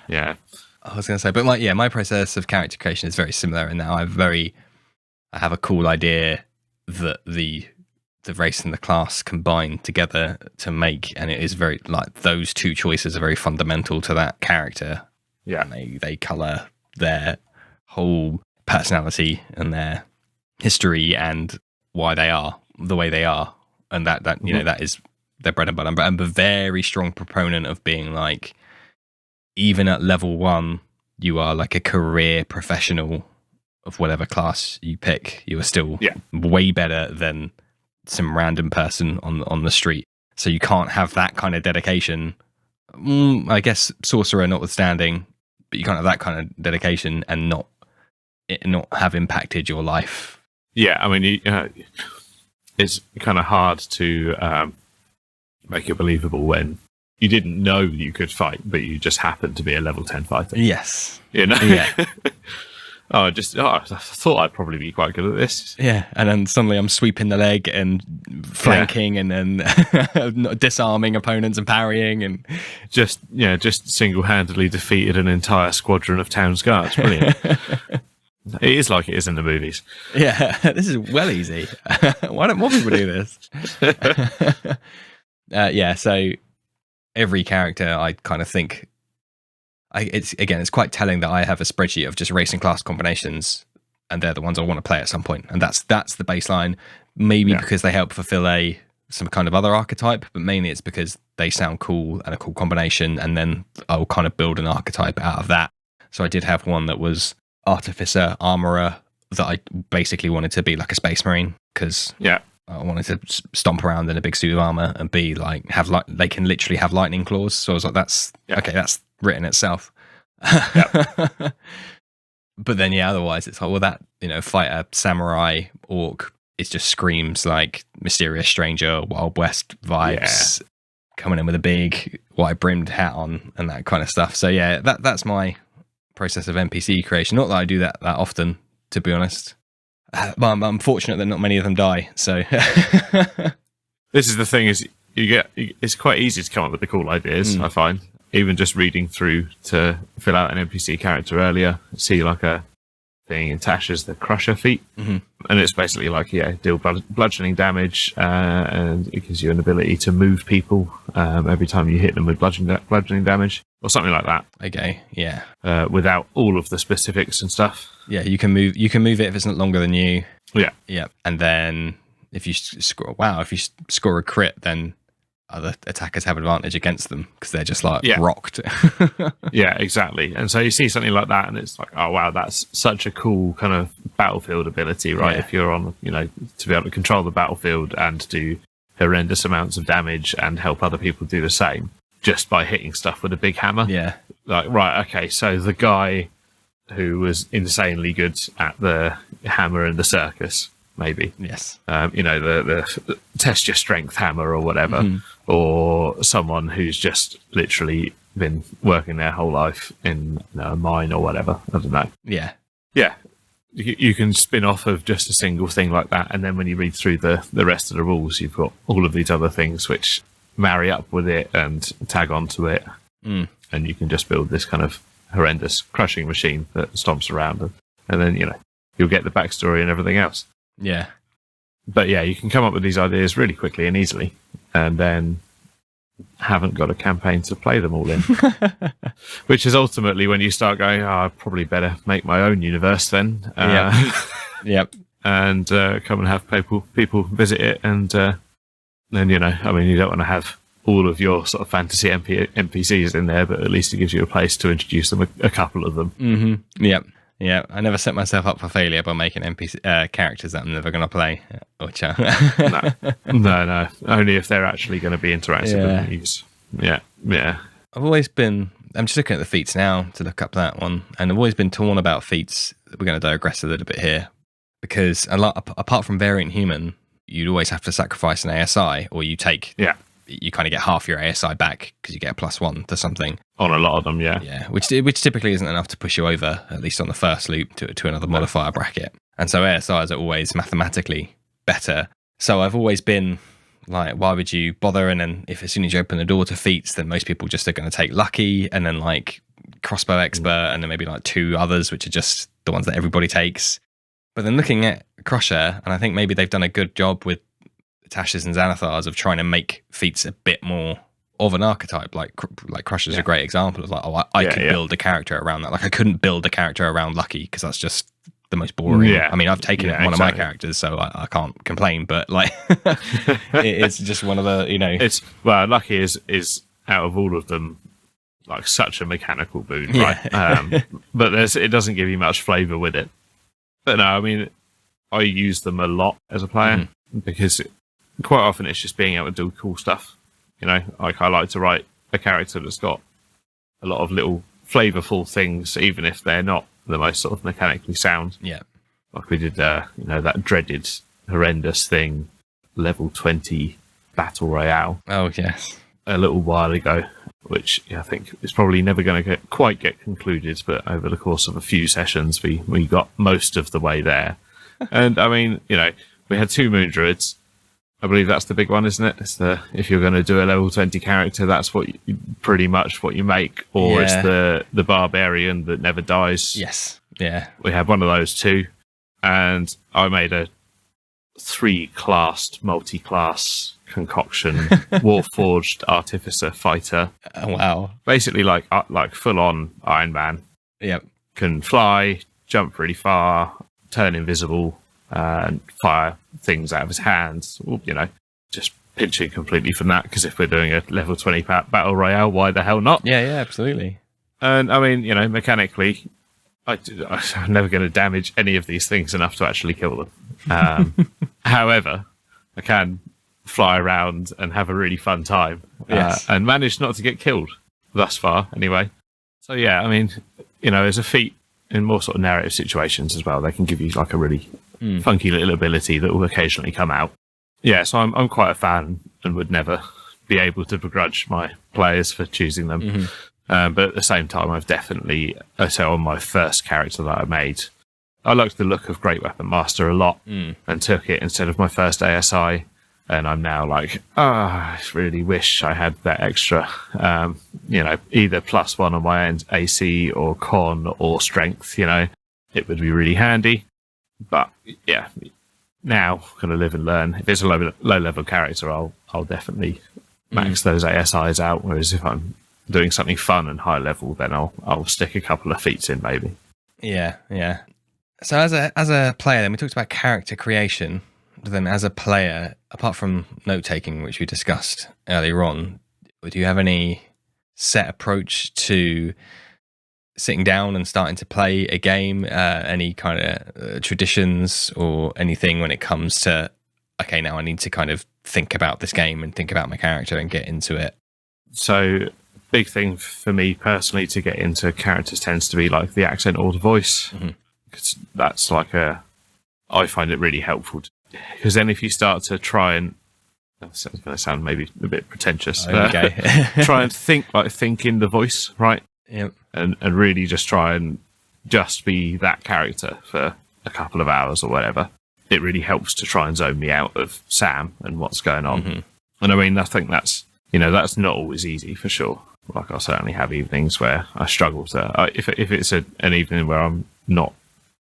Speaker 2: Yeah.
Speaker 1: I was going to say, but my process of character creation is very similar in that I have a cool idea that the race and the class combine together to make, and it is very, like, those two choices are very fundamental to that character.
Speaker 2: Yeah.
Speaker 1: And they colour their whole personality and their history and why they are the way they are, and that you know, that is their bread and butter. I'm a very strong proponent of being like, even at level 1, you are like a career professional of whatever class you pick. You are still way better than some random person on the street. So you can't have that kind of dedication. I guess sorcerer notwithstanding, but you can't have that kind of dedication and not have impacted your life.
Speaker 2: Yeah, I mean, it's kind of hard to make it believable when you didn't know you could fight, but you just happened to be a level 10 fighter.
Speaker 1: Yes.
Speaker 2: You know?
Speaker 1: Yeah.
Speaker 2: I thought I'd probably be quite good at this.
Speaker 1: Yeah, and then suddenly I'm sweeping the leg and flanking and then disarming opponents and parrying and
Speaker 2: just single-handedly defeated an entire squadron of town's guards. Brilliant. It is like it is in the movies.
Speaker 1: Yeah, this is well easy. Why don't more people do this? So every character, I kind of think, it's quite telling that I have a spreadsheet of just race and class combinations, and they're the ones I want to play at some point, and that's the baseline. Maybe because they help fulfill some kind of other archetype, but mainly it's because they sound cool and a cool combination, and then I'll kind of build an archetype out of that. So I did have one that was artificer, armorer, that I basically wanted to be like a space marine, because I wanted to stomp around in a big suit of armor and be like, they can literally have lightning claws. So I was like, that's written itself. But then otherwise it's like, well, that, you know, fighter, samurai, orc, it just screams like mysterious stranger, Wild West vibes, coming in with a big white brimmed hat on and that kind of stuff. So yeah, that's my process of NPC creation. Not that I do that often, to be honest. But I'm fortunate that not many of them die. So
Speaker 2: this is the thing: is it's quite easy to come up with the cool ideas. I find, even just reading through to fill out an NPC character earlier, see like a thing in Tasha's the Crusher feat, and it's basically like deal bludgeoning damage, and it gives you an ability to move people every time you hit them with bludgeoning damage, or something like that.
Speaker 1: Okay, yeah.
Speaker 2: Without all of the specifics and stuff.
Speaker 1: Yeah, you can move it if it's not longer than you.
Speaker 2: Yeah.
Speaker 1: And then if you score a crit, then other attackers have advantage against them because they're just like rocked.
Speaker 2: Yeah, exactly. And so you see something like that, and it's like, oh wow, that's such a cool kind of battlefield ability, right?
Speaker 1: Yeah.
Speaker 2: If you're on, to be able to control the battlefield and do horrendous amounts of damage and help other people do the same just by hitting stuff with a big hammer.
Speaker 1: Yeah.
Speaker 2: Like, right, okay, so the guy who was insanely good at the hammer in the circus, maybe.
Speaker 1: Yes.
Speaker 2: The test your strength hammer or whatever, or someone who's just literally been working their whole life in a mine or whatever. I don't know.
Speaker 1: Yeah.
Speaker 2: Yeah. You can spin off of just a single thing like that, and then when you read through the rest of the rules, you've got all of these other things which marry up with it and tag onto it, and you can just build this kind of horrendous crushing machine that stomps around, and then you'll get the backstory and everything else.
Speaker 1: Yeah.
Speaker 2: But yeah, you can come up with these ideas really quickly and easily, and then haven't got a campaign to play them all in. Which is ultimately when you start going, I probably better make my own universe then.
Speaker 1: Yep.
Speaker 2: And come and have people visit it, and then you don't want to have all of your sort of fantasy NPCs in there, but at least it gives you a place to introduce them, a couple of them.
Speaker 1: Yep. Yeah, I never set myself up for failure by making NPC characters that I'm never going to play.
Speaker 2: No, only if they're actually going to be interactive and use. Yeah, yeah.
Speaker 1: I've always been. I'm just looking at the feats now to look up that one, and I've always been torn about feats. We're going to digress a little bit here because apart from variant human, you'd always have to sacrifice an ASI, or you take.
Speaker 2: Yeah.
Speaker 1: You kind of get half your ASI back because you get a +1 to something.
Speaker 2: On a lot of them, yeah.
Speaker 1: Yeah, which typically isn't enough to push you over, at least on the first loop, to another modifier bracket. And so ASIs are always mathematically better. So I've always been like, why would you bother? And then if as soon as you open the door to feats, then most people just are going to take lucky and then like crossbow expert and then maybe like 2 others, which are just the ones that everybody takes. But then looking at Crusher, and I think maybe they've done a good job with Tashes and Xanathars of trying to make feats a bit more of an archetype. Like Crusher's a great example of like, I could build a character around that. Like I couldn't build a character around Lucky because that's just the most boring. Yeah. I mean, I've taken it one of my characters, so I can't complain. But like, it's just one of the
Speaker 2: It's Lucky is out of all of them like such a mechanical boon, right? But it doesn't give you much flavour with it. But no, I mean, I use them a lot as a player because quite often it's just being able to do cool stuff. Like I like to write a character that's got a lot of little flavourful things, even if they're not the most sort of mechanically sound.
Speaker 1: Yeah.
Speaker 2: Like we did, that dreaded, horrendous thing, level 20 Battle Royale.
Speaker 1: Oh, yes.
Speaker 2: A little while ago, which I think is probably never going to quite get concluded, but over the course of a few sessions, we got most of the way there. And I mean, we had 2 Moon Druids. I believe that's the big one, isn't it? It's if you're going to do a level 20 character, that's pretty much what you make, or it's the barbarian that never dies.
Speaker 1: Yes, yeah.
Speaker 2: We had one of those too, and I made a 3-classed, multi-class concoction, Warforged Artificer Fighter.
Speaker 1: Oh, wow!
Speaker 2: Basically, like full-on Iron Man.
Speaker 1: Yep.
Speaker 2: Can fly, jump really far, turn invisible. And fire things out of his hands, just pinching completely from that, because if we're doing a level 20 battle royale, why the hell not?
Speaker 1: Yeah, absolutely.
Speaker 2: And I mean, mechanically, I'm never going to damage any of these things enough to actually kill them. However, I can fly around and have a really fun time, and manage not to get killed thus far, anyway. So yeah, I mean, as a feat in more sort of narrative situations as well, they can give you like a really funky little ability that will occasionally come out. Yeah, so I'm quite a fan and would never be able to begrudge my players for choosing them. But at the same time, I've definitely, so on my first character that I made, I liked the look of Great Weapon Master a lot and took it instead of my first ASI. And I'm now like, I really wish I had that extra, either +1 on my AC or con or strength, it would be really handy. But yeah, now going to live and learn. If it's a low level character, I'll definitely max those ASIs out. Whereas if I'm doing something fun and high level, then I'll stick a couple of feats in maybe.
Speaker 1: Yeah. So as a player, then we talked about character creation. But then as a player, apart from note taking, which we discussed earlier on, do you have any set approach to sitting down and starting to play a game, any kind of traditions or anything when it comes to, okay, now I need to kind of think about this game and think about my character and get into it?
Speaker 2: So big thing for me personally to get into characters tends to be like the accent or the voice, because that's like I find it really helpful, because then if you start to try and, that's going to sound maybe a bit pretentious, try and think in the voice, right?
Speaker 1: Yep.
Speaker 2: And really just try and just be that character for a couple of hours or whatever. It really helps to try and zone me out of Sam and what's going on. And I mean, I think that's not always easy for sure. Like I certainly have evenings where I struggle to, if it's an evening where I'm not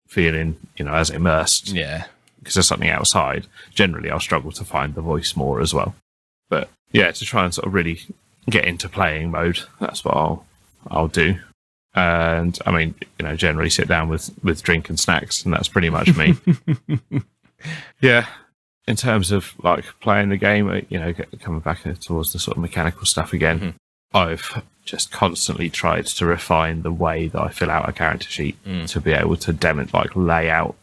Speaker 2: feeling, as immersed.
Speaker 1: Yeah.
Speaker 2: Because there's something outside, generally I'll struggle to find the voice more as well. But yeah, to try and sort of really get into playing mode, that's what I'll do. And I mean, generally sit down with drink and snacks, and that's pretty much me. Yeah. In terms of like playing the game, coming back towards the sort of mechanical stuff again, I've just constantly tried to refine the way that I fill out a character sheet to be able to lay out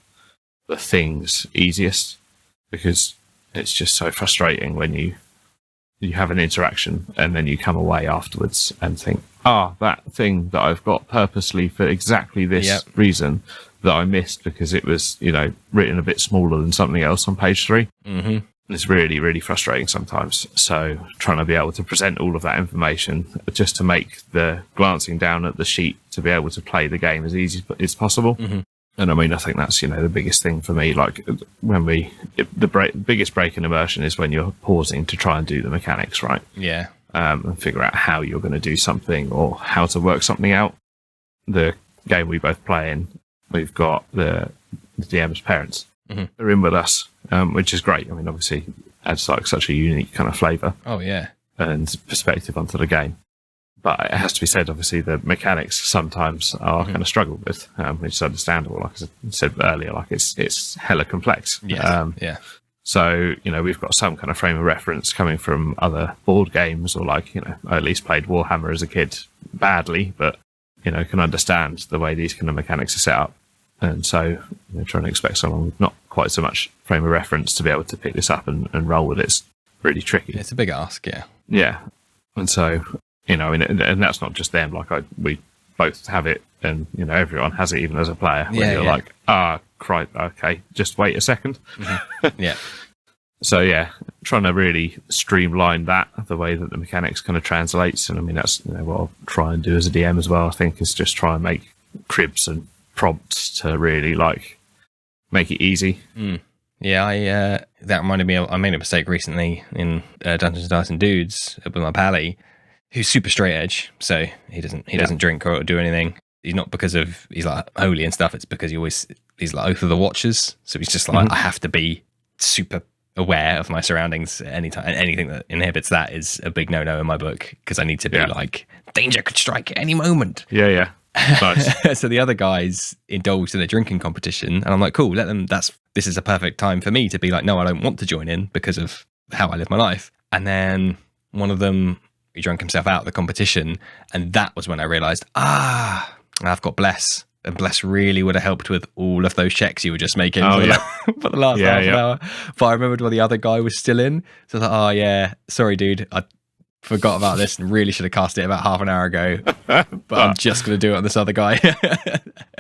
Speaker 2: the things easiest, because it's just so frustrating when you you have an interaction, and then you come away afterwards and think, that thing that I've got purposely for exactly this reason that I missed because it was, written a bit smaller than something else on page 3.
Speaker 1: Mm-hmm.
Speaker 2: It's really, really frustrating sometimes. So trying to be able to present all of that information just to make the glancing down at the sheet to be able to play the game as easy as possible.
Speaker 1: Mm-hmm.
Speaker 2: And I mean, I think that's, the biggest thing for me. Like when biggest break in immersion is when you're pausing to try and do the mechanics, right?
Speaker 1: Yeah.
Speaker 2: And figure out how you're going to do something or how to work something out. The game we both play in, we've got the DM's parents.
Speaker 1: Mm-hmm.
Speaker 2: They're in with us, which is great. I mean, obviously adds like such a unique kind of flavour.
Speaker 1: Oh, yeah.
Speaker 2: And perspective onto the game. But it has to be said, obviously, the mechanics sometimes are kind of struggled with, which is understandable. Like I said earlier, like it's hella complex.
Speaker 1: Yes. Yeah.
Speaker 2: So, we've got some kind of frame of reference coming from other board games, or like, I at least played Warhammer as a kid badly, but, can understand the way these kind of mechanics are set up. And so, trying to expect someone with not quite so much frame of reference to be able to pick this up and roll with it's really tricky.
Speaker 1: It's a big ask, yeah.
Speaker 2: Yeah. And so, and that's not just them, like we both have it, and, everyone has it even as a player. When you're like, okay, just wait a second.
Speaker 1: Mm-hmm. Yeah.
Speaker 2: So, yeah, trying to really streamline that, the way that the mechanics kind of translates. And I mean, that's what I'll try and do as a DM as well, I think, is just try and make cribs and prompts to really make it easy.
Speaker 1: Yeah, that reminded me of, I made a mistake recently in Dungeons and Dice and Dudes with my pally, who's super straight edge. So he doesn't drink or do anything. He's not because of he's like holy and stuff. It's because he's like Oath of the Watchers. So he's just like I have to be super aware of my surroundings at any time, and anything that inhibits that is a big no in my book, because I need to be like, danger could strike at any moment.
Speaker 2: Yeah. Nice.
Speaker 1: So the other guys indulged in a drinking competition, and I'm like, cool, let them. This is a perfect time for me to be like, no, I don't want to join in because of how I live my life. And then one of them, he drank himself out of the competition, and that was when I realised, I've got Bless, and Bless really would have helped with all of those checks you were just making for the last half an hour. But I remembered while the other guy was still in, so I thought, sorry, dude, I forgot about this and really should have cast it about half an hour ago, but I'm just going to do it on this other guy.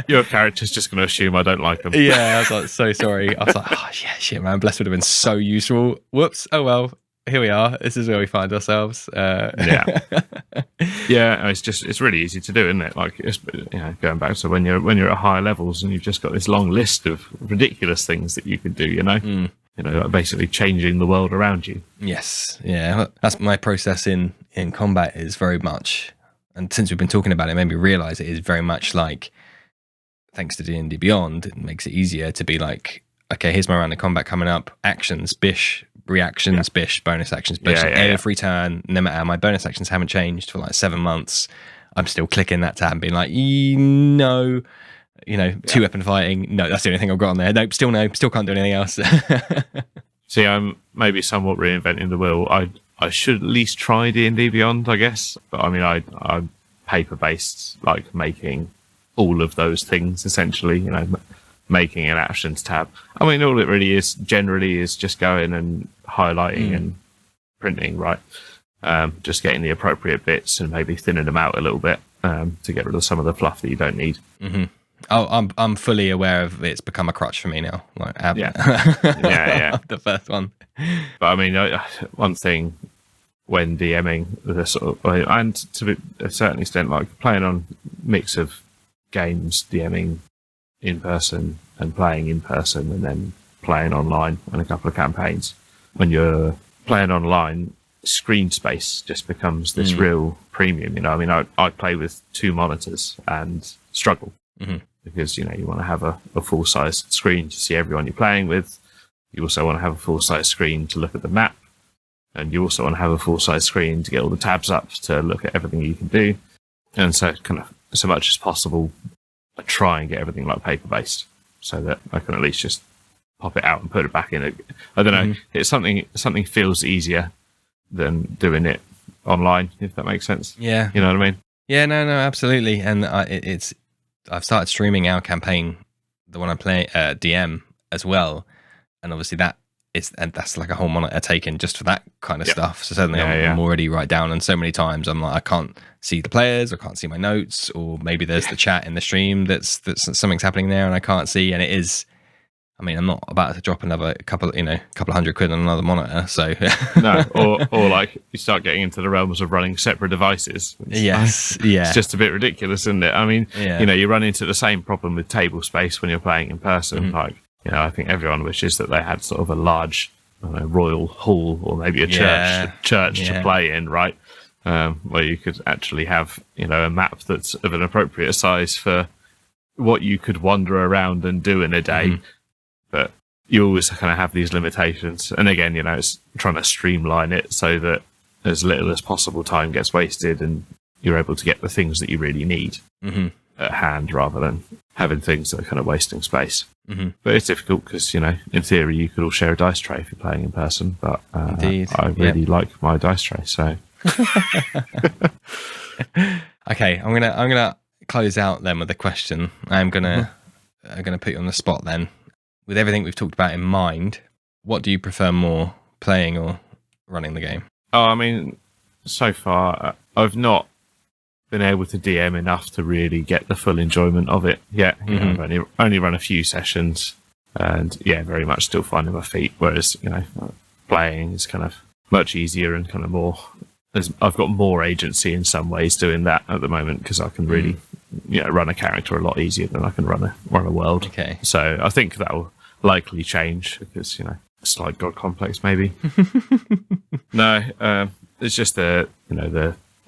Speaker 2: Your character's just going to assume I don't like him.
Speaker 1: Yeah, I was like, so sorry. I was like, shit, man, Bless would have been so useful. Whoops. Oh, well, here we are. This is where we find ourselves.
Speaker 2: Yeah, it's really easy to do, isn't it? Like, going back to when you're at higher levels and you've just got this long list of ridiculous things that you could do, like basically changing the world around you.
Speaker 1: Yes, yeah, that's my process in combat, is very much, and since we've been talking about it, it made me realize it is very much like, thanks to D&D Beyond, it makes it easier to be like, okay, here's my round of combat coming up, actions, bish, reactions, bish, bonus actions, bish. Every turn, no matter, my bonus actions haven't changed for like 7 months, I'm still clicking that tab and being like, no, two weapon fighting, no, that's the only thing I've got on there. Nope, still can't do anything else.
Speaker 2: See, I'm maybe somewhat reinventing the wheel. I should at least try D&D Beyond, I guess. But I mean, I'm paper-based, like making all of those things, essentially, making an actions tab. I mean, all it really is generally is just going and highlighting and printing, right? Just getting the appropriate bits and maybe thinning them out a little bit to get rid of some of the fluff that you don't need.
Speaker 1: Mm-hmm. Oh, I'm fully aware of it's become a crutch for me now. Like,
Speaker 2: yeah.
Speaker 1: The first one.
Speaker 2: But I mean, one thing when DMing, the sort of, and to a certain extent, like playing on mix of games, DMing in person and playing in person, and then playing online and a couple of campaigns. When you're playing online, screen space just becomes this real premium. I mean, I play with 2 monitors and struggle. Mm-hmm. Because, you want to have a full-size screen to see everyone you're playing with. You also want to have a full-size screen to look at the map. And you also want to have a full-size screen to get all the tabs up to look at everything you can do. And so kind of so much as possible, I try and get everything like paper-based so that I can at least just pop it out and put it back in. I don't know. It's something feels easier than doing it online, if that makes sense.
Speaker 1: Yeah.
Speaker 2: You know what I mean?
Speaker 1: Yeah, no, absolutely. And I've started streaming our campaign, the one I play DM as well, and obviously that and that's like a whole monitor taken just for that kind of
Speaker 2: Yeah.
Speaker 1: stuff. So suddenly I'm already right down, and so many times I'm like, I can't see the players, I can't see my notes, or maybe there's the chat in the stream that's something's happening there and I can't see. And it is, I mean, I'm not about to drop another couple of £100 on another monitor. So
Speaker 2: No, or like you start getting into the realms of running separate devices.
Speaker 1: It's
Speaker 2: just a bit ridiculous, isn't it? I mean,
Speaker 1: Yeah.
Speaker 2: you run into the same problem with table space when you're playing in person. Like, I think everyone wishes that they had sort of a large royal hall or maybe a church to play in, right? Where you could actually have, a map that's of an appropriate size for what you could wander around and do in a day. But you always kind of have these limitations. And again, it's trying to streamline it so that as little as possible time gets wasted and you're able to get the things that you really need at hand rather than having things that are kind of wasting space. But it's difficult because, in theory, you could all share a dice tray if you're playing in person. But
Speaker 1: Indeed.
Speaker 2: I really like my dice tray, so...
Speaker 1: Okay, I'm gonna close out then with a question. I'm gonna put you on the spot then. With everything we've talked about in mind, what do you prefer more, playing or running the game?
Speaker 2: Oh, I mean, so far, I've not been able to DM enough to really get the full enjoyment of it yet. I've only run a few sessions, and very much still finding my feet. Whereas, playing is kind of much easier and kind of more. I've got more agency in some ways doing that at the moment because I can really, run a character a lot easier than I can run a world.
Speaker 1: Okay.
Speaker 2: So I think that will likely change because a slight god complex maybe. No, it's just the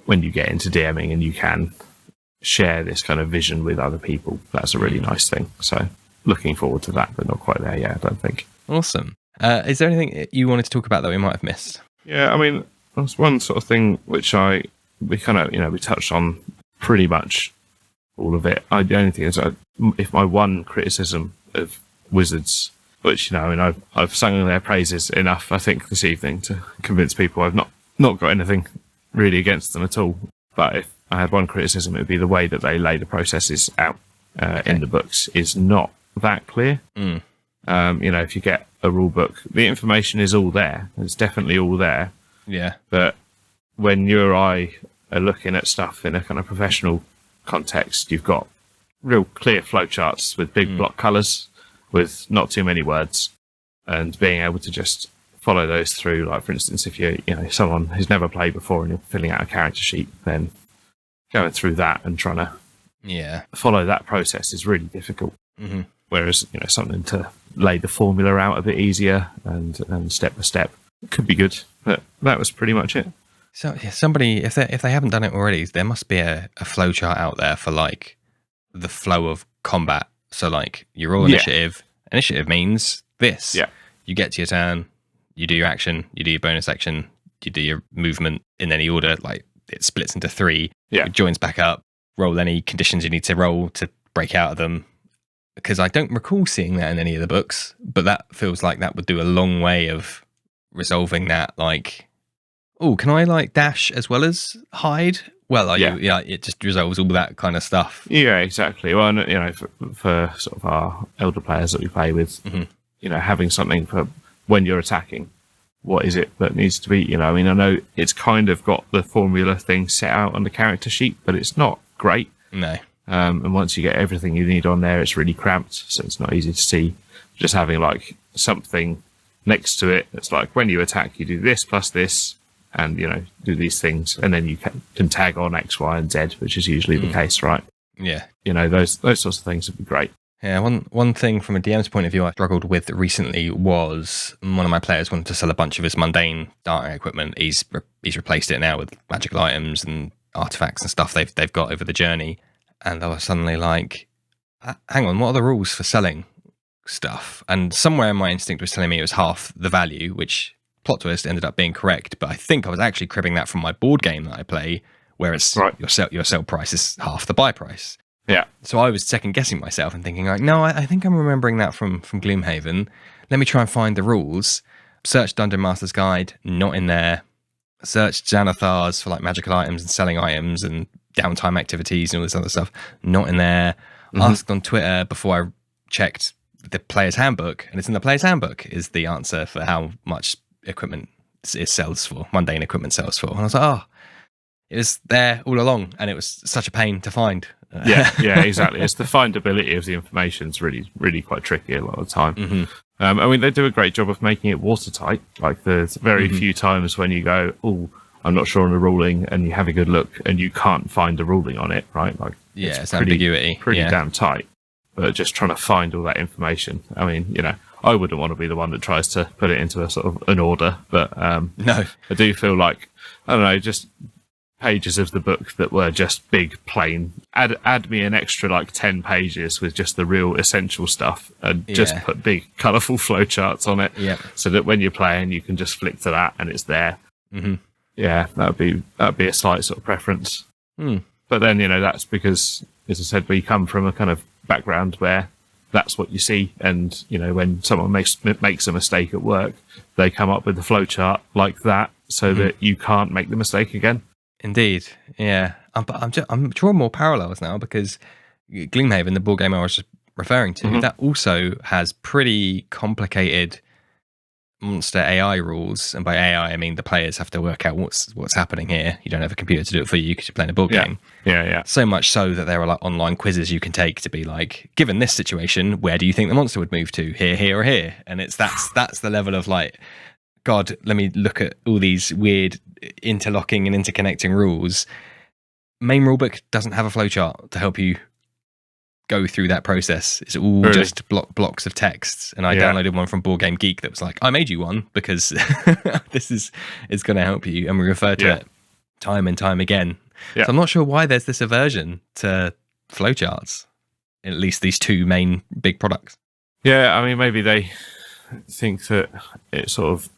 Speaker 2: when you get into DMing and you can share this kind of vision with other people, that's a really nice thing. So looking forward to that, but not quite there yet, I don't think.
Speaker 1: Awesome. Is there anything you wanted to talk about that we might have missed?
Speaker 2: Yeah, I mean, that's one sort of thing which we kind of we touched on pretty much all of it. The only thing is, if my one criticism of Wizards, which I've sung their praises enough, I think, this evening to convince people I've not got anything really against them at all. But if I had one criticism, it would be the way that they lay the processes out in the books is not that clear. If you get a rule book, the information is all there. It's definitely all there.
Speaker 1: Yeah.
Speaker 2: But when you or I are looking at stuff in a kind of professional context, you've got real clear flowcharts with big block colours, with not too many words, and being able to just follow those through. Like, for instance, if you're someone who's never played before and you're filling out a character sheet, then going through that and trying to follow that process is really difficult. Whereas something to lay the formula out a bit easier and step by step could be good. But that was pretty much it.
Speaker 1: So somebody, if they haven't done it already, there must be a flowchart out there for like the flow of combat. So like your all initiative. Initiative means this.
Speaker 2: Yeah.
Speaker 1: You get to your turn, you do your action, you do your bonus action, you do your movement in any order. Like it splits into 3.
Speaker 2: Yeah.
Speaker 1: It joins back up. Roll any conditions you need to roll to break out of them. Because I don't recall seeing that in any of the books, but that feels like that would do a long way of resolving that. Like, oh, can I like dash as well as hide? Well, it just resolves all that kind of stuff. Yeah,
Speaker 2: exactly. Well, for sort of our elder players that we play with, having something for when you're attacking, what is it that needs to be? I mean, I know it's kind of got the formula thing set out on the character sheet, but it's not great.
Speaker 1: No.
Speaker 2: And once you get everything you need on there, it's really cramped, so it's not easy to see. Just having like something next to it that's like, when you attack, you do this plus this, and do these things, and then you can tag on X, Y, and Z, which is usually the case, right?
Speaker 1: Yeah.
Speaker 2: Those sorts of things would be great.
Speaker 1: Yeah, one thing from a DM's point of view I struggled with recently was one of my players wanted to sell a bunch of his mundane darting equipment. He's replaced it now with magical items and artifacts and stuff they've got over the journey. And I was suddenly like, hang on, what are the rules for selling stuff? And somewhere my instinct was telling me it was half the value, which plot twist ended up being correct. But I think I was actually cribbing that from my board game that I play, where it's your sell price is half the buy price.
Speaker 2: Yeah.
Speaker 1: So I was second guessing myself and thinking like, no, I think I'm remembering that from Gloomhaven. Let me try and find the rules. Search Dungeon Master's Guide, not in there. Search Xanathar's for like magical items and selling items and downtime activities and all this other stuff, not in there. Asked on Twitter before I checked the player's handbook, and it's in the player's handbook is the answer for how much equipment it sells for, mundane equipment sells for. And I was like, oh, it was there all along, and it was such a pain to find.
Speaker 2: Yeah, exactly. It's the findability of the information is really, really quite tricky a lot of the time.
Speaker 1: Mm-hmm.
Speaker 2: I mean, they do a great job of making it watertight. Like, there's very few times when you go, oh, I'm not sure on the ruling, and you have a good look, and you can't find a ruling on it, right? Like,
Speaker 1: it's ambiguity.
Speaker 2: Pretty damn tight. But just trying to find all that information. I mean, I wouldn't want to be the one that tries to put it into a sort of an order, but
Speaker 1: no,
Speaker 2: I do feel like, I don't know, just pages of the book that were just big, plain. Add me an extra like 10 pages with just the real essential stuff, and just put big, colourful flowcharts on it, so that when you're playing, you can just flick to that and it's there.
Speaker 1: Mm-hmm.
Speaker 2: Yeah, that'd be a slight sort of preference. But then that's because, as I said, we come from a kind of background where that's what you see, and when someone makes a mistake at work, they come up with a flowchart like that so that you can't make the mistake again.
Speaker 1: Indeed, yeah. I'm drawing more parallels now, because Gloomhaven, the board game I was just referring to, that also has pretty complicated monster AI rules, and by AI I mean the players have to work out what's happening here. You don't have a computer to do it for you because you're playing a board game.
Speaker 2: Yeah.
Speaker 1: So much so that there are like online quizzes you can take to be like, given this situation, where do you think the monster would move to? Here, or here? And that's the level of like, God, let me look at all these weird interlocking and interconnecting rules. Main rulebook doesn't have a flowchart to help you go through that process. It's all just blocks of text, and I downloaded one from Board Game Geek that was like, I made you one because this is going to help you, and we refer to it time and time again. So I'm not sure why there's this aversion to flowcharts, at least these two main big products.
Speaker 2: Yeah, I mean, maybe they think that it's sort of,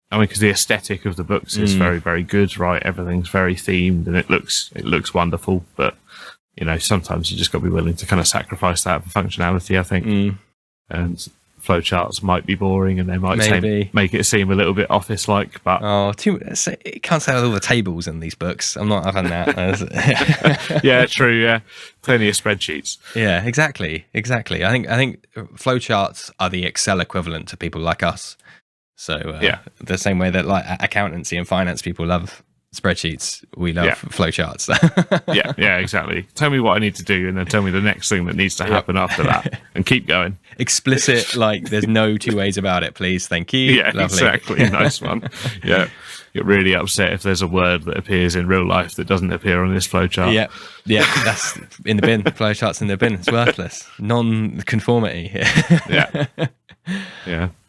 Speaker 2: because the aesthetic of the books is very, very good, right? Everything's very themed and it looks wonderful, but sometimes you just got to be willing to kind of sacrifice that for functionality, I think. And flowcharts might be boring, and they might make it seem a little bit office-like, but
Speaker 1: it can't say all the tables in these books. I'm not having that.
Speaker 2: Yeah, true. Yeah, plenty of spreadsheets.
Speaker 1: Yeah, exactly. I think flowcharts are the Excel equivalent to people like us. So the same way that like accountancy and finance people love spreadsheets, we love flowcharts.
Speaker 2: yeah, exactly. Tell me what I need to do, and then tell me the next thing that needs to happen after that, and keep going.
Speaker 1: Explicit, like there's no two ways about it, please. Thank you.
Speaker 2: Yeah, lovely. Exactly. Nice one. Yeah. Get really upset if there's a word that appears in real life that doesn't appear on this flowchart.
Speaker 1: Yeah, that's in the bin. Flowchart's in the bin. It's worthless. Non-conformity.
Speaker 2: Yeah.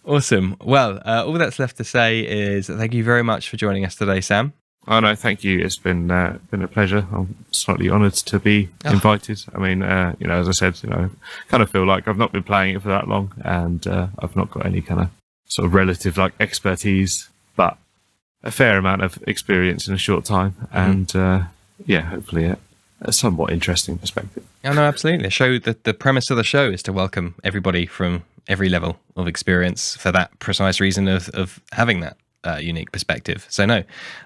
Speaker 1: Awesome. Well, all that's left to say is thank you very much for joining us today, Sam.
Speaker 2: Oh no, thank you. It's been a pleasure. I'm slightly honoured to be invited. I mean, as I said, kind of feel like I've not been playing it for that long, and I've not got any kind of sort of relative like expertise, but a fair amount of experience in a short time, and hopefully a somewhat interesting perspective.
Speaker 1: Oh no, absolutely. The premise of the show is to welcome everybody from every level of experience for that precise reason of having that unique perspective. So no,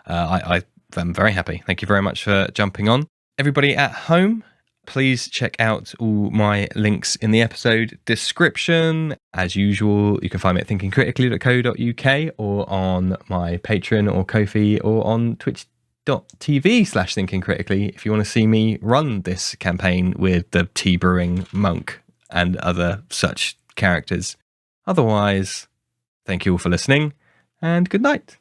Speaker 1: I'm very happy. Thank you very much for jumping on. Everybody at home, please check out all my links in the episode description. As usual, you can find me at thinkingcritically.co.uk or on my Patreon or Ko-fi or on twitch.tv/thinkingcritically if you want to see me run this campaign with the tea brewing monk and other such characters. Otherwise, thank you all for listening, and good night.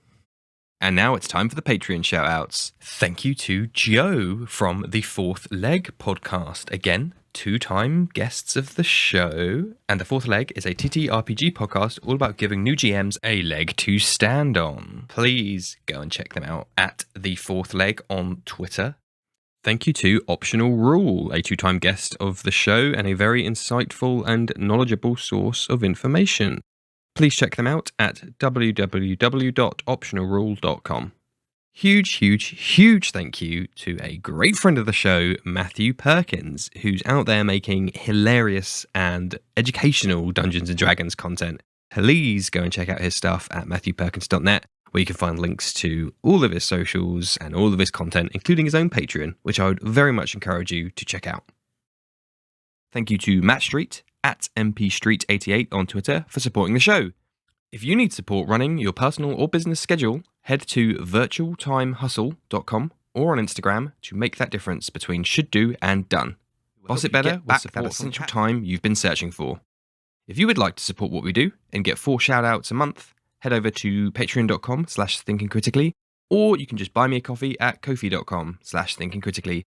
Speaker 1: And now it's time for the Patreon shout-outs. Thank you to Joe from the Fourth Leg podcast. Again, 2-time guests of the show. And the Fourth Leg is a ttrpg podcast all about giving new GMs a leg to stand on. Please go and check them out at the Fourth Leg on Twitter. Thank you to Optional Rule, a 2-time guest of the show and a very insightful and knowledgeable source of information. Please check them out at www.optionalrule.com. Huge thank you to a great friend of the show, Matthew Perkins, who's out there making hilarious and educational Dungeons & Dragons content. Please go and check out his stuff at matthewperkins.net, where you can find links to all of his socials and all of his content, including his own Patreon, which I would very much encourage you to check out. Thank you to Matt Street at mpstreet88 on Twitter for supporting the show. If you need support running your personal or business schedule, head to virtualtimehustle.com or on Instagram to make that difference between should do and done. Boss it better with support that essential time you've been searching for. If you would like to support what we do and get 4 shout-outs a month, head over to patreon.com/thinkingcritically, or you can just buy me a coffee at ko-fi.com/thinkingcritically